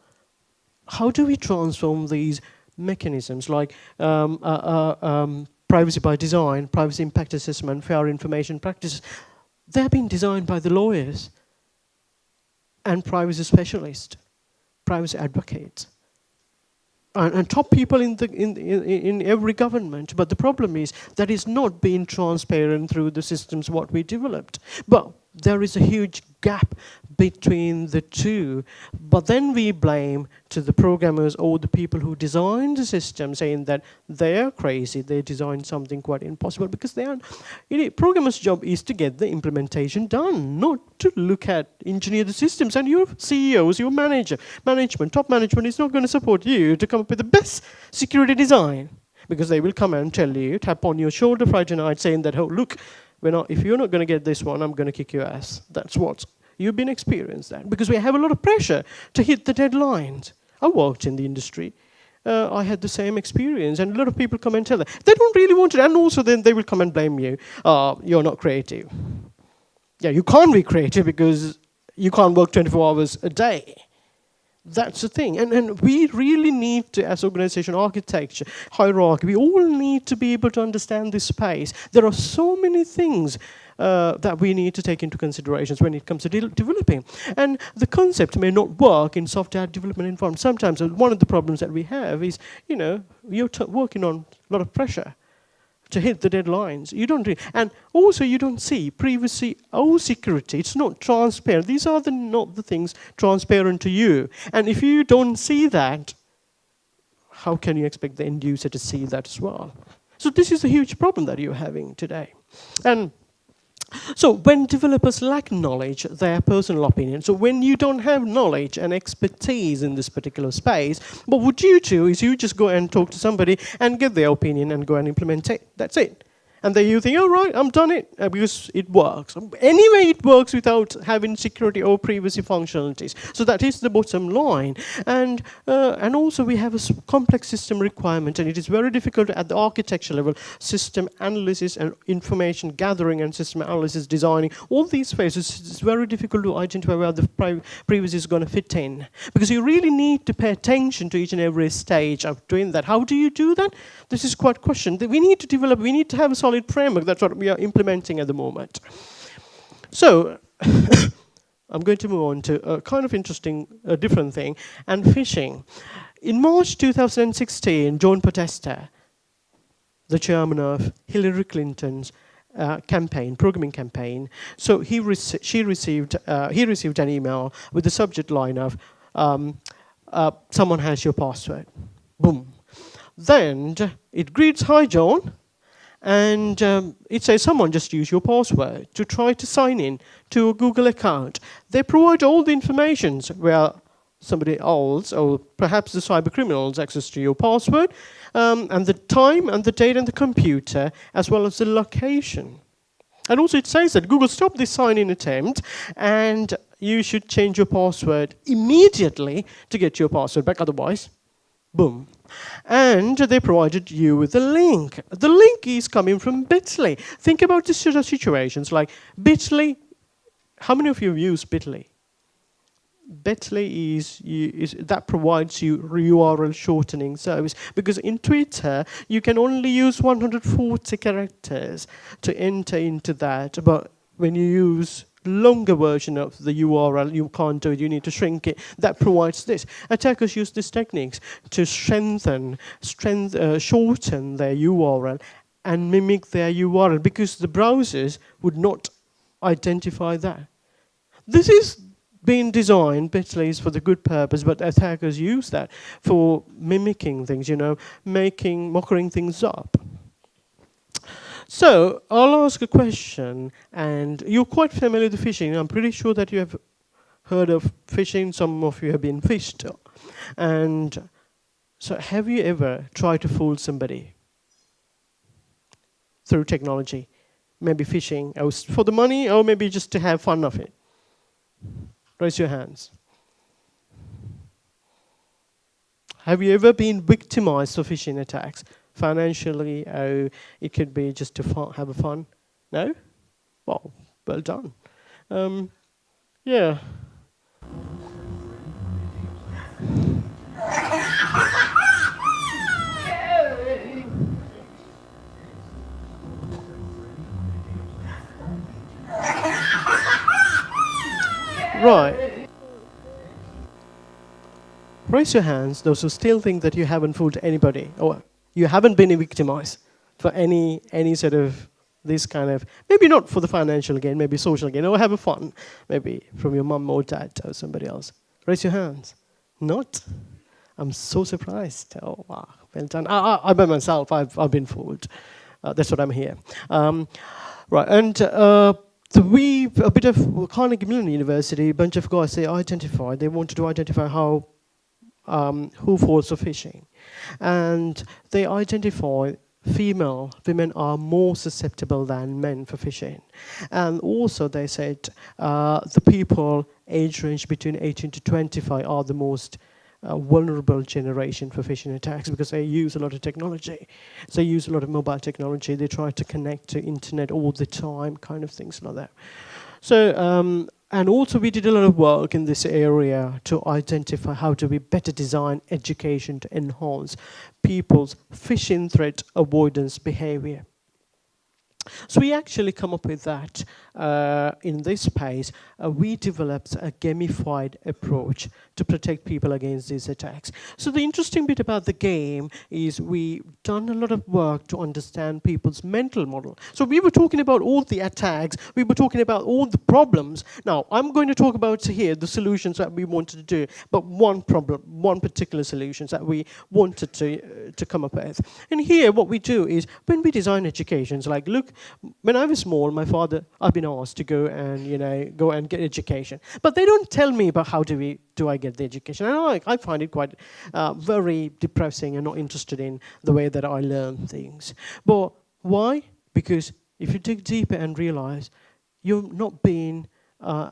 how do we transform these mechanisms like privacy by design, privacy impact assessment, fair information practices? They're being designed by the lawyers and privacy specialists, privacy advocates, and top people in every government. But the problem is that it's not being transparent through the systems what we developed. But there is a huge gap between the two. But then we blame to the programmers or the people who designed the system, saying that they are crazy, they designed something quite impossible, because they are. Programmers' job is to get the implementation done, not to look at engineer the systems. And your CEOs, your top management is not going to support you to come up with the best security design, because they will come and tell you, tap on your shoulder Friday night, saying that, oh, look, if you're not going to get this one, I'm going to kick your ass. That's what you've been experienced that. Because we have a lot of pressure to hit the deadlines. I worked in the industry. I had the same experience, and a lot of people come and tell them. They don't really want it, and also then they will come and blame you. You're not creative. Yeah, you can't be creative because you can't work 24 hours a day. That's the thing. And we really need to, as organization architecture, hierarchy, we all need to be able to understand this space. There are so many things that we need to take into considerations when it comes to developing. And the concept may not work in software development environment. Sometimes one of the problems that we have is, you're working on a lot of pressure to hit the deadlines. And also you don't see privacy or security. It's not transparent. These are not the things transparent to you. And if you don't see that, how can you expect the end user to see that as well? So this is a huge problem that you're having today. And so when developers lack knowledge, their personal opinion, so when you don't have knowledge and expertise in this particular space, what would you do is you just go and talk to somebody and get their opinion and go and implement it. That's it. And then you think, oh, right, I'm done it, because it works. Anyway, it works without having security or privacy functionalities. So that is the bottom line. And also we have a complex system requirement, and it is very difficult at the architecture level, system analysis and information gathering and system analysis designing, all these phases, it's very difficult to identify where the privacy is going to fit in. Because you really need to pay attention to each and every stage of doing that. How do you do that? This is quite a question. We need to have a solid framework. That's what we are implementing at the moment. So I'm going to move on to a kind of interesting, different thing, and phishing. In March 2016, John Podesta, the chairman of Hillary Clinton's programming campaign, so he received an email with the subject line of someone has your password. Boom. Then it greets, hi John, and it says someone just used your password to try to sign in to a Google account. They provide all the information where somebody else, or perhaps the cyber criminals, access to your password, and the time and the date and the computer, as well as the location. And also it says that Google stopped this sign-in attempt, and you should change your password immediately to get your password back, otherwise, boom. And they provided you with a link. The link is coming from Bitly. Think about this sort of situations like Bitly. How many of you use Bitly? Bitly that provides you URL shortening service, because in Twitter you can only use 140 characters to enter into that, but when you use longer version of the URL. You can't do it. You need to shrink it. That provides this. Attackers use these techniques to shorten their URL and mimic their URL because the browsers would not identify that. This is being designed, basically, is for the good purpose, but attackers use that for mimicking things, mocking things up. So I'll ask a question, and you're quite familiar with phishing. I'm pretty sure that you have heard of phishing. Some of you have been phished. And so have you ever tried to fool somebody through technology? Maybe phishing for the money, or maybe just to have fun of it? Raise your hands. Have you ever been victimized of phishing attacks? Financially, or it could be just to have a fun? No? Well done. Yeah. Right. Raise your hands, those who still think that you haven't fooled anybody, or you haven't been victimized for any sort of this kind of, maybe not for the financial gain, maybe social gain, or have a fun, maybe from your mum or dad or somebody else. Raise your hands. Not? I'm so surprised. Oh, wow, well done. I by myself, I've been fooled. That's what I'm here. Right, and a bit of Carnegie Mellon University, a bunch of guys, they wanted to identify how, who falls for phishing. And they identify women are more susceptible than men for phishing. And also they said the people age range between 18 to 25 are the most vulnerable generation for phishing attacks because they use a lot of technology. So they use a lot of mobile technology. They try to connect to internet all the time, kind of things like that. So, and also we did a lot of work in this area to identify how do we better design education to enhance people's phishing threat avoidance behavior. So we actually come up with that in this space. We developed a gamified approach to protect people against these attacks. So the interesting bit about the game is we've done a lot of work to understand people's mental model. So we were talking about all the attacks, we were talking about all the problems. Now, I'm going to talk about here the solutions that we wanted to do, but one problem, one particular solution that we wanted to come up with. And here what we do is, when we design educations, like look, when I was small, my father, I've been asked to go and get education. But they don't tell me about how do I get the education. And I find it quite very depressing and not interested in the way that I learn things. But why? Because if you dig deeper and realize you're not being why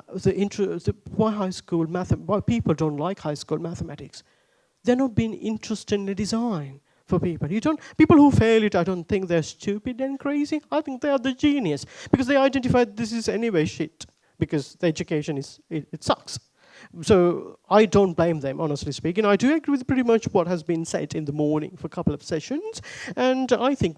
people don't like high school mathematics. They're not being interested in the design. For people who fail it, I don't think they're stupid and crazy. I think they are the genius because they identified this is anyway shit because the education it sucks. So I don't blame them, honestly speaking. I do agree with pretty much what has been said in the morning for a couple of sessions. And I think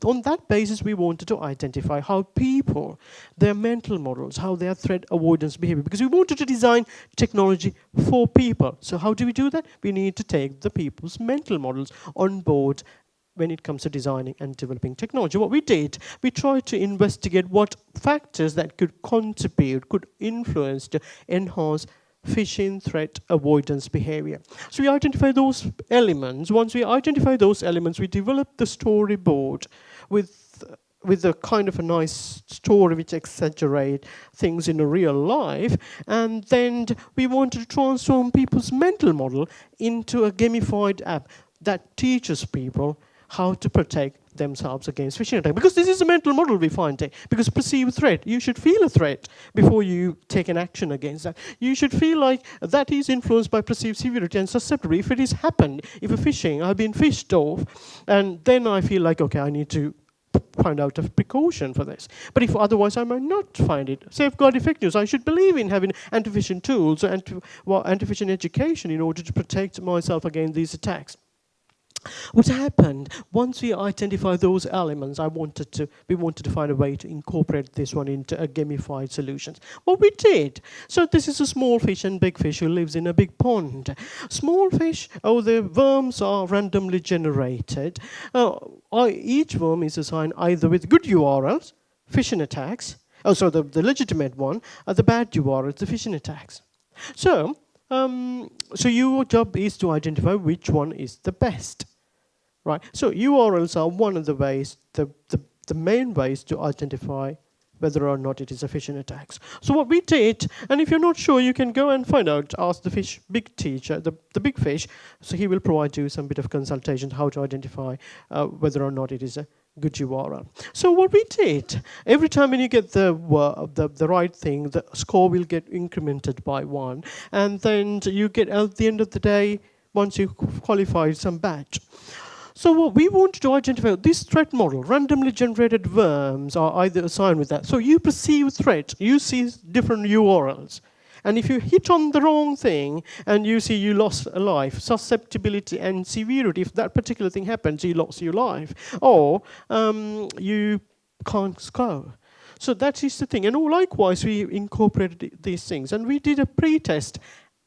on that basis, we wanted to identify how people, their mental models, how their threat avoidance behavior, because we wanted to design technology for people. So how do we do that? We need to take the people's mental models on board when it comes to designing and developing technology. What we did, we tried to investigate what factors that could contribute, could influence to enhance phishing threat avoidance behavior. So we identify those elements. Once we identify those elements, we developed the storyboard with a kind of a nice story which exaggerate things in a real life. And then we wanted to transform people's mental model into a gamified app that teaches people how to protect themselves against phishing attack. Because this is a mental model we find. Because perceived threat, you should feel a threat before you take an action against that. You should feel like that is influenced by perceived severity and susceptibility. If it has happened, if a phishing, I've been fished off, and then I feel like, okay, I need to find out a precaution for this. But if otherwise I might not find it. Safeguard effectiveness, I should believe in having anti-phishing tools and anti-phishing education in order to protect myself against these attacks. What happened once we identified those elements? We wanted to find a way to incorporate this one into a gamified solutions. What we did. So this is a small fish and big fish who lives in a big pond. Small fish, the worms are randomly generated. Each worm is assigned either with good URLs, phishing attacks. So the legitimate one, the bad URLs, the phishing attacks. So your job is to identify which one is the best. Right. So URLs are one of the ways, the main ways to identify whether or not it is a phishing attacks. So what we did, and if you're not sure, you can go and find out, ask the big teacher, the big fish, so he will provide you some bit of consultation how to identify whether or not it is a good URL. So what we did, every time when you get the right thing, the score will get incremented by 1, and then you get at the end of the day, once you qualify some badge. So what we want to identify, this threat model, randomly generated worms are either assigned with that. So you perceive threat, you see different URLs. And if you hit on the wrong thing and you see you lost a life, susceptibility and severity, if that particular thing happens, you lost your life. Or you can't score. So that is the thing. And likewise, we incorporated these things. And we did a pre-test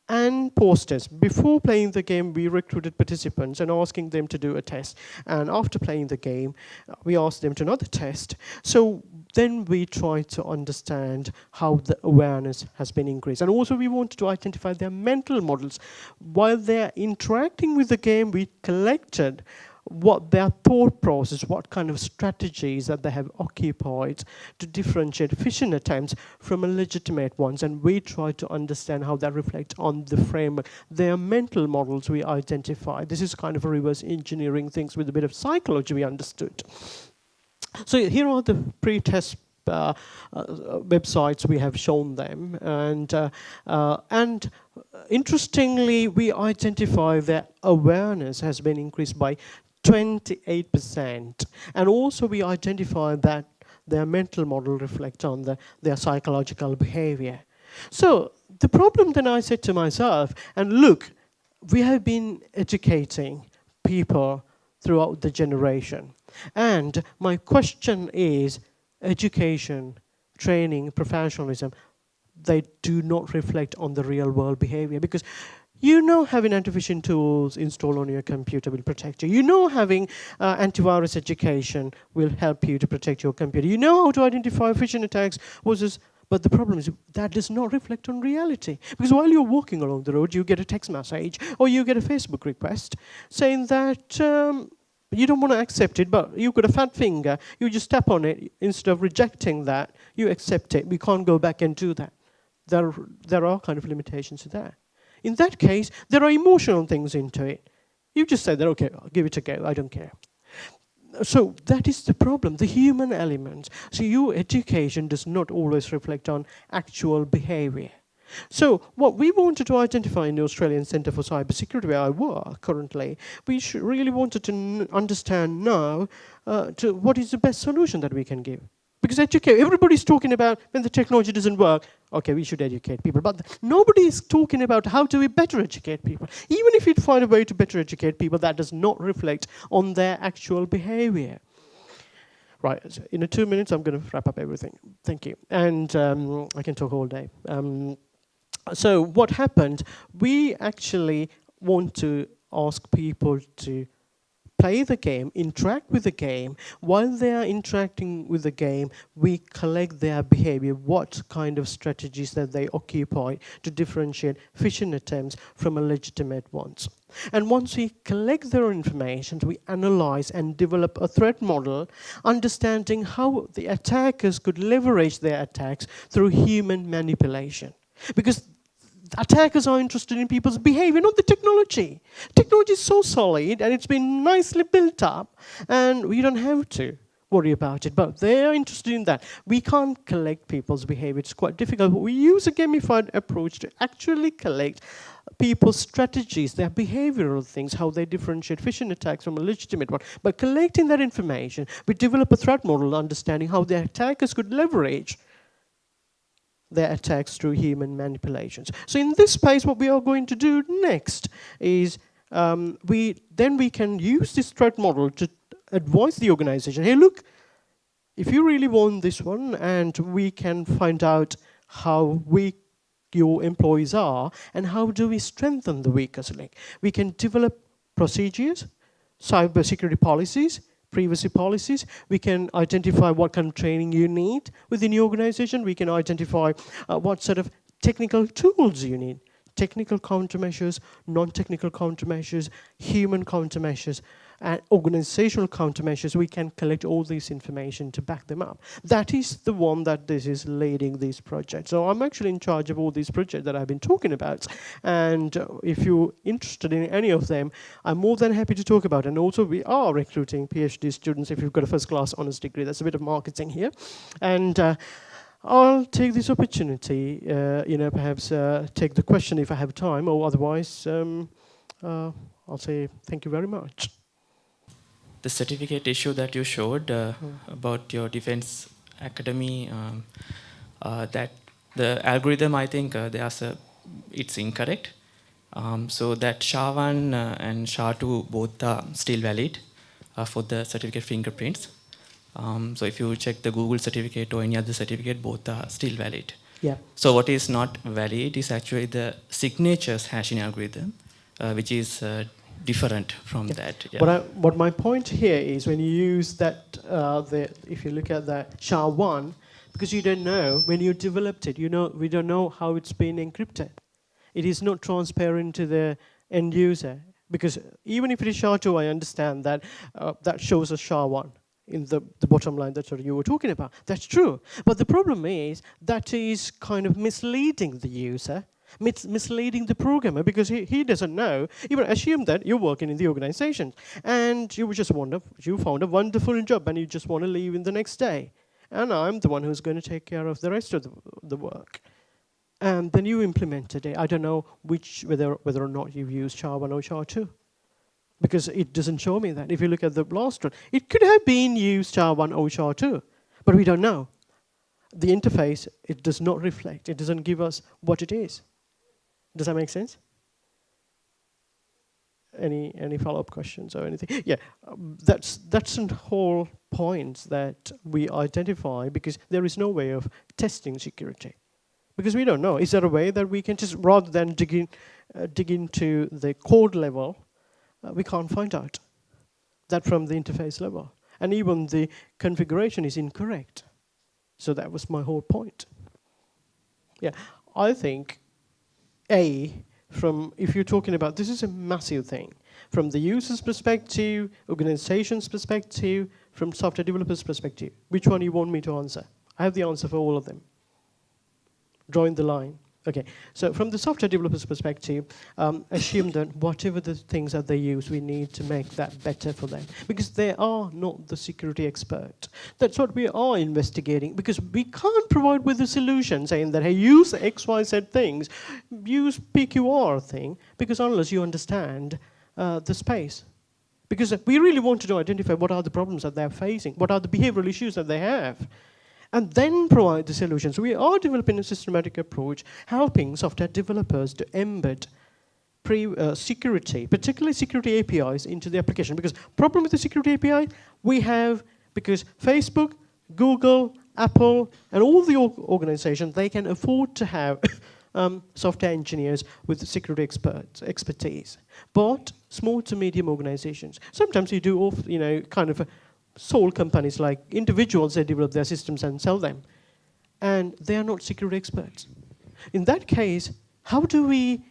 and post-test. Before playing the game, we recruited participants and asking them to do a test. And after playing the game, we asked them to another test. So then we tried to understand how the awareness has been increased. And also we wanted to identify their mental models. While they're interacting with the game, we collected what their thought process, what kind of strategies that they have occupied to differentiate phishing attempts from legitimate ones. And we try to understand how that reflects on the framework. Their mental models we identify. This is kind of a reverse engineering things with a bit of psychology we understood. So here are the pre-test websites we have shown them. And interestingly, we identify that awareness has been increased by 28%. And also we identify that their mental model reflects on their psychological behavior. So the problem then I said to myself, and look, we have been educating people throughout the generation. And my question is, education, training, professionalism, they do not reflect on the real world behavior. Because you know having anti-phishing tools installed on your computer will protect you. You know having antivirus education will help you to protect your computer. You know how to identify phishing attacks but the problem is that does not reflect on reality. Because while you're walking along the road, you get a text message or you get a Facebook request saying that you don't want to accept it, but you've got a fat finger. You just tap on it. Instead of rejecting that, you accept it. We can't go back and do that. There are kind of limitations to that. In that case, there are emotional things into it. You just say that, okay, I'll give it a go, I don't care. So that is the problem, the human element. So your education does not always reflect on actual behavior. So what we wanted to identify in the Australian Centre for Cybersecurity, where I work currently, we really wanted to understand now to what is the best solution that we can give. Because everybody's talking about when the technology doesn't work, okay, we should educate people. But nobody is talking about how do we better educate people. Even if you find a way to better educate people, that does not reflect on their actual behavior. Right, so in 2 minutes, I'm going to wrap up everything. Thank you. And I can talk all day. So what happened, we actually want to ask people to play the game, interact with the game. While they are interacting with the game, we collect their behavior, what kind of strategies that they occupy to differentiate phishing attempts from legitimate ones. And once we collect their information, we analyze and develop a threat model, understanding how the attackers could leverage their attacks through human manipulation. Because attackers are interested in people's behavior, not the technology. Technology is so solid and it's been nicely built up and we don't have to worry about it, but they're interested in that. We can't collect people's behavior, it's quite difficult, but we use a gamified approach to actually collect people's strategies, their behavioral things, how they differentiate phishing attacks from a legitimate one. By collecting that information, we develop a threat model understanding how the attackers could leverage their attacks through human manipulations. So in this space, what we are going to do next is we can use this threat model to advise the organization, hey, look, if you really want this one, and we can find out how weak your employees are, and how do we strengthen the weakest link. We can develop procedures, cybersecurity policies, privacy policies. We can identify what kind of training you need within your organization. We can identify what sort of technical tools you need. Technical countermeasures, non-technical countermeasures, human countermeasures, and organizational countermeasures. We can collect all this information to back them up. That is the one that this is leading these projects. So I'm actually in charge of all these projects that I've been talking about. And if you're interested in any of them, I'm more than happy to talk about. And also we are recruiting PhD students if you've got a first class honors degree. That's a bit of marketing here. And I'll take this opportunity, perhaps take the question if I have time, or otherwise I'll say thank you very much. The certificate issue that you showed about your defense academy, that the algorithm, I think it's incorrect. So that SHA-1 and SHA-2 both are still valid for the certificate fingerprints. So if you check the Google certificate or any other certificate, both are still valid. Yeah. So what is not valid is actually the signatures hashing algorithm, which is different from that. Yeah. What my point here is, when you use that, if you look at that SHA-1, because you don't know, when you developed it, we don't know how it's been encrypted. It is not transparent to the end user, because even if it is SHA-2, I understand that that shows a SHA-1 in the bottom line. That's what you were talking about. That's true. But the problem is that is kind of misleading the user, misleading the programmer, because he doesn't know. Even assume that you're working in the organization and you found a wonderful job and you just want to leave in the next day. And I'm the one who's going to take care of the rest of the work. And then you implemented it. I don't know whether or not you've used SHA-1 or SHA-2. Because it doesn't show me that. If you look at the last one, it could have been used SHA-1 or SHA-2, but we don't know. The interface, it does not reflect. It doesn't give us what it is. Does that make sense? Any follow-up questions or anything? Yeah, that's the whole point that we identify, because there is no way of testing security. Because we don't know. Is there a way that we can just, rather than dig into the code level, we can't find out that from the interface level. And even the configuration is incorrect. So that was my whole point. Yeah, I think, if you're talking about, this is a massive thing. From the user's perspective, organization's perspective, from software developers' perspective, which one you want me to answer? I have the answer for all of them. Drawing the line. Okay, so from the software developer's perspective, assume that whatever the things that they use, we need to make that better for them, because they are not the security expert. That's what we are investigating, because we can't provide with a solution saying that, hey, use XYZ things, use PQR thing, because unless you understand the space. Because we really want to identify what are the problems that they're facing, what are the behavioral issues that they have, and then provide the solutions. We are developing a systematic approach, helping software developers to embed security, particularly security APIs, into the application. Because problem with the security API, because Facebook, Google, Apple, and all the organizations, they can afford to have software engineers with security expertise. But small to medium organizations, sometimes you do, kind of sole companies, like individuals, they develop their systems and sell them. And they are not security experts. In that case, how do we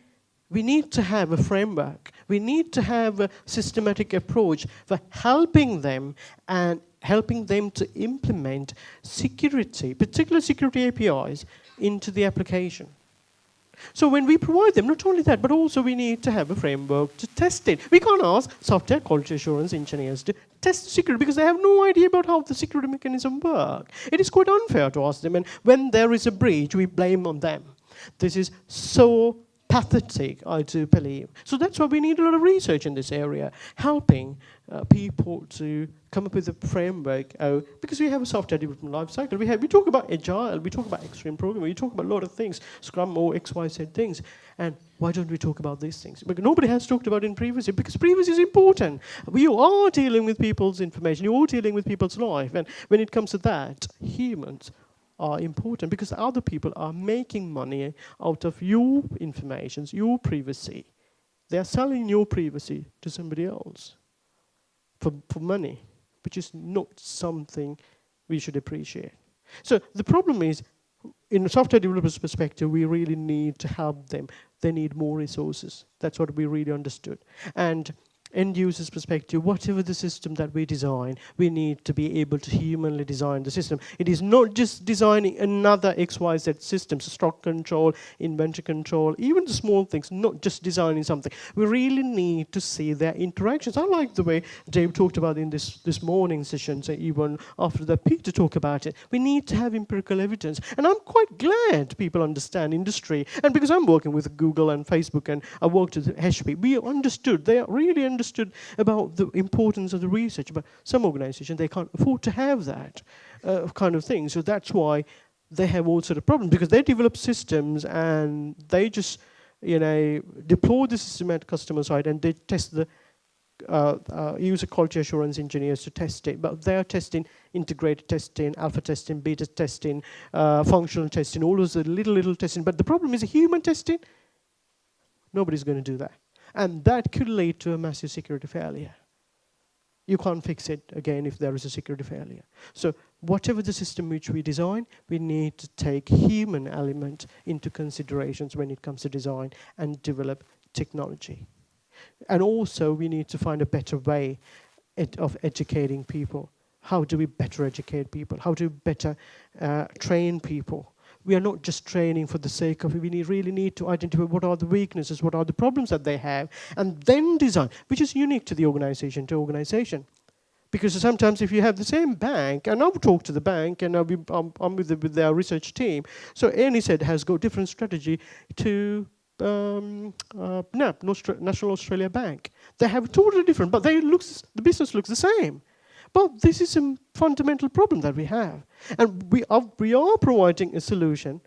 need to have a framework. We need to have a systematic approach for helping them and helping them to implement security, particular security APIs, into the application. So when we provide them, not only that, but also we need to have a framework to test it. We can't ask software quality assurance engineers to test security because they have no idea about how the security mechanism works. It is quite unfair to ask them, and when there is a breach, we blame on them. This is so pathetic, I do believe. So that's why we need a lot of research in this area, helping people to come up with a framework, because we have a software development life cycle. We talk about agile, we talk about extreme programming, we talk about a lot of things, Scrum or X, Y, Z things. And why don't we talk about these things? Because nobody has talked about it in privacy, because privacy is important. You are dealing with people's information, you are dealing with people's life, and when it comes to that, humans are important because other people are making money out of your information, your privacy. They are selling your privacy to somebody else for money, which is not something we should appreciate. So the problem is, in a software developer's perspective, we really need to help them. They need more resources. That's what we really understood. And end user's perspective, whatever the system that we design, we need to be able to humanly design the system. It is not just designing another XYZ system, so stock control, inventory control, even the small things, not just designing something. We really need to see their interactions. I like the way Dave talked about in this morning session, so even after that Peter talked about it. We need to have empirical evidence. And I'm quite glad people understand industry. And because I'm working with Google and Facebook and I worked with HP, we understood, they really understood about the importance of the research, but some organizations, they can't afford to have that kind of thing. So that's why they have all sort of problems, because they develop systems and they just, deploy the system at customer side and they test the use a quality assurance engineers to test it, but they are testing integrated testing, alpha testing, beta testing, functional testing, all those little testing. But the problem is human testing. Nobody's going to do that. And that could lead to a massive security failure. You can't fix it again if there is a security failure. So whatever the system which we design, we need to take human element into considerations when it comes to design and develop technology. And also we need to find a better way of educating people. How do we better educate people? How do we better train people? We are not just training for the sake of it. We really need to identify what are the weaknesses, what are the problems that they have, and then design, which is unique to the organization to organization. Because sometimes if you have the same bank, and I'll talk to the bank, and I'm with their research team, so NEZ has got different strategy to NAB, National Australia Bank. They have totally different, but the business looks the same. But this is a fundamental problem that we have. And we are providing a solution,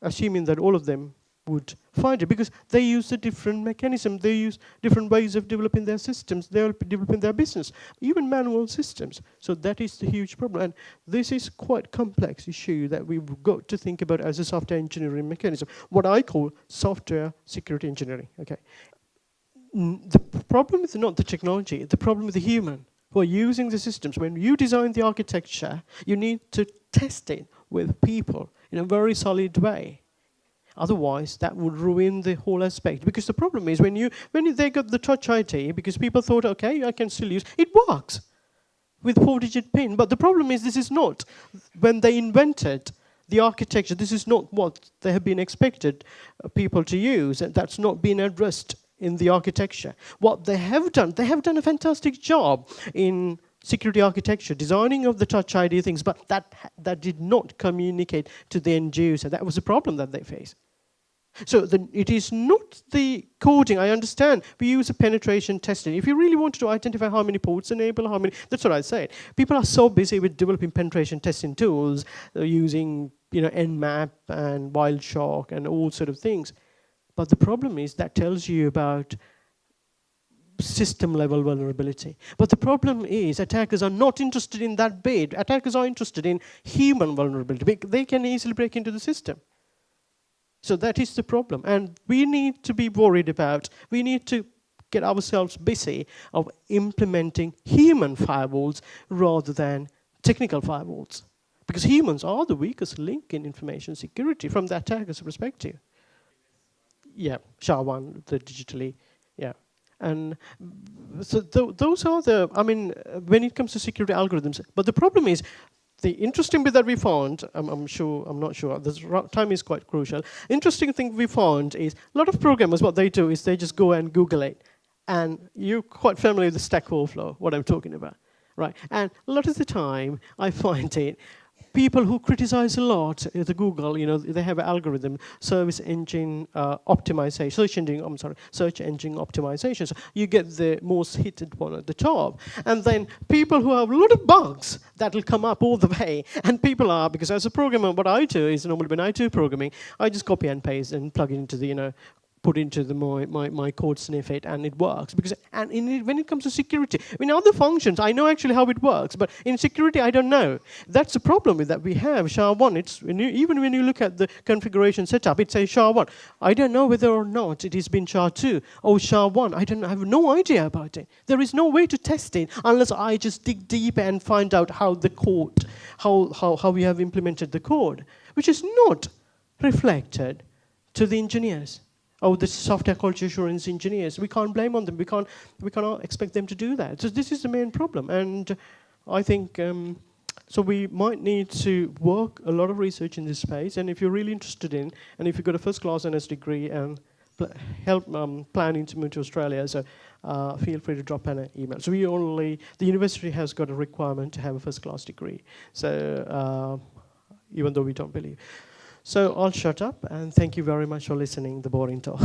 assuming that all of them would find it, because they use a different mechanism, they use different ways of developing their systems, they're developing their business, even manual systems. So that is the huge problem. And this is quite complex issue that we've got to think about as a software engineering mechanism, what I call software security engineering. Okay. The problem is not the technology, the problem is the human who are using the systems. When you design the architecture, you need to test it with people in a very solid way. Otherwise, that would ruin the whole aspect. Because the problem is when they got the Touch ID, because people thought, okay, I can still use, it works with 4-digit PIN. But the problem is this is not, when they invented the architecture, this is not what they have been expected people to use, and that's not been addressed in the architecture. What they have done a fantastic job in security architecture, designing of the Touch ID things, but that did not communicate to the end user. That was a problem that they face. So it is not the coding. I understand we use a penetration testing. If you really wanted to identify how many ports enable, how many, that's what I said. People are so busy with developing penetration testing tools, using Nmap and Wildshark and all sort of things. But the problem is that tells you about system level vulnerability. But the problem is attackers are not interested in that bit. Attackers are interested in human vulnerability. They can easily break into the system. So that is the problem. And we need to be worried about, we need to get ourselves busy of implementing human firewalls rather than technical firewalls. Because humans are the weakest link in information security from the attacker's perspective. Yeah, SHA-1, the digitally, yeah. And so those are when it comes to security algorithms. But the problem is, the interesting bit that we found, I'm not sure, this time is quite crucial. Interesting thing we found is a lot of programmers, what they do is they just go and Google it. And you're quite familiar with the Stack Overflow, what I'm talking about, right? And a lot of the time, I find it, people who criticize a lot the Google, they have an algorithm, service engine optimization, search engine optimization. So you get the most hitted one at the top. And then people who have a lot of bugs, that will come up all the way. And people are, because as a programmer, what I do is normally when I do programming, I just copy and paste and plug it into the, put into my code snippet, and it works. Because when it comes to security, other functions, I know actually how it works, but in security, I don't know. That's the problem with that we have. SHA-1, even when you look at the configuration setup, it says SHA-1. I don't know whether or not it has been SHA-2 or SHA-1. I have no idea about it. There is no way to test it unless I just dig deep and find out how the code, how we have implemented the code, which is not reflected to the engineers. The software quality assurance engineers. We can't blame on them. We cannot expect them to do that. So this is the main problem. And I think, so we might need to work a lot of research in this space. And if you're really interested in, and if you've got a first-class honors degree and planning to move to Australia, so feel free to drop an email. So the university has got a requirement to have a first-class degree. So even though we don't believe. So I'll shut up, and thank you very much for listening, the boring talk.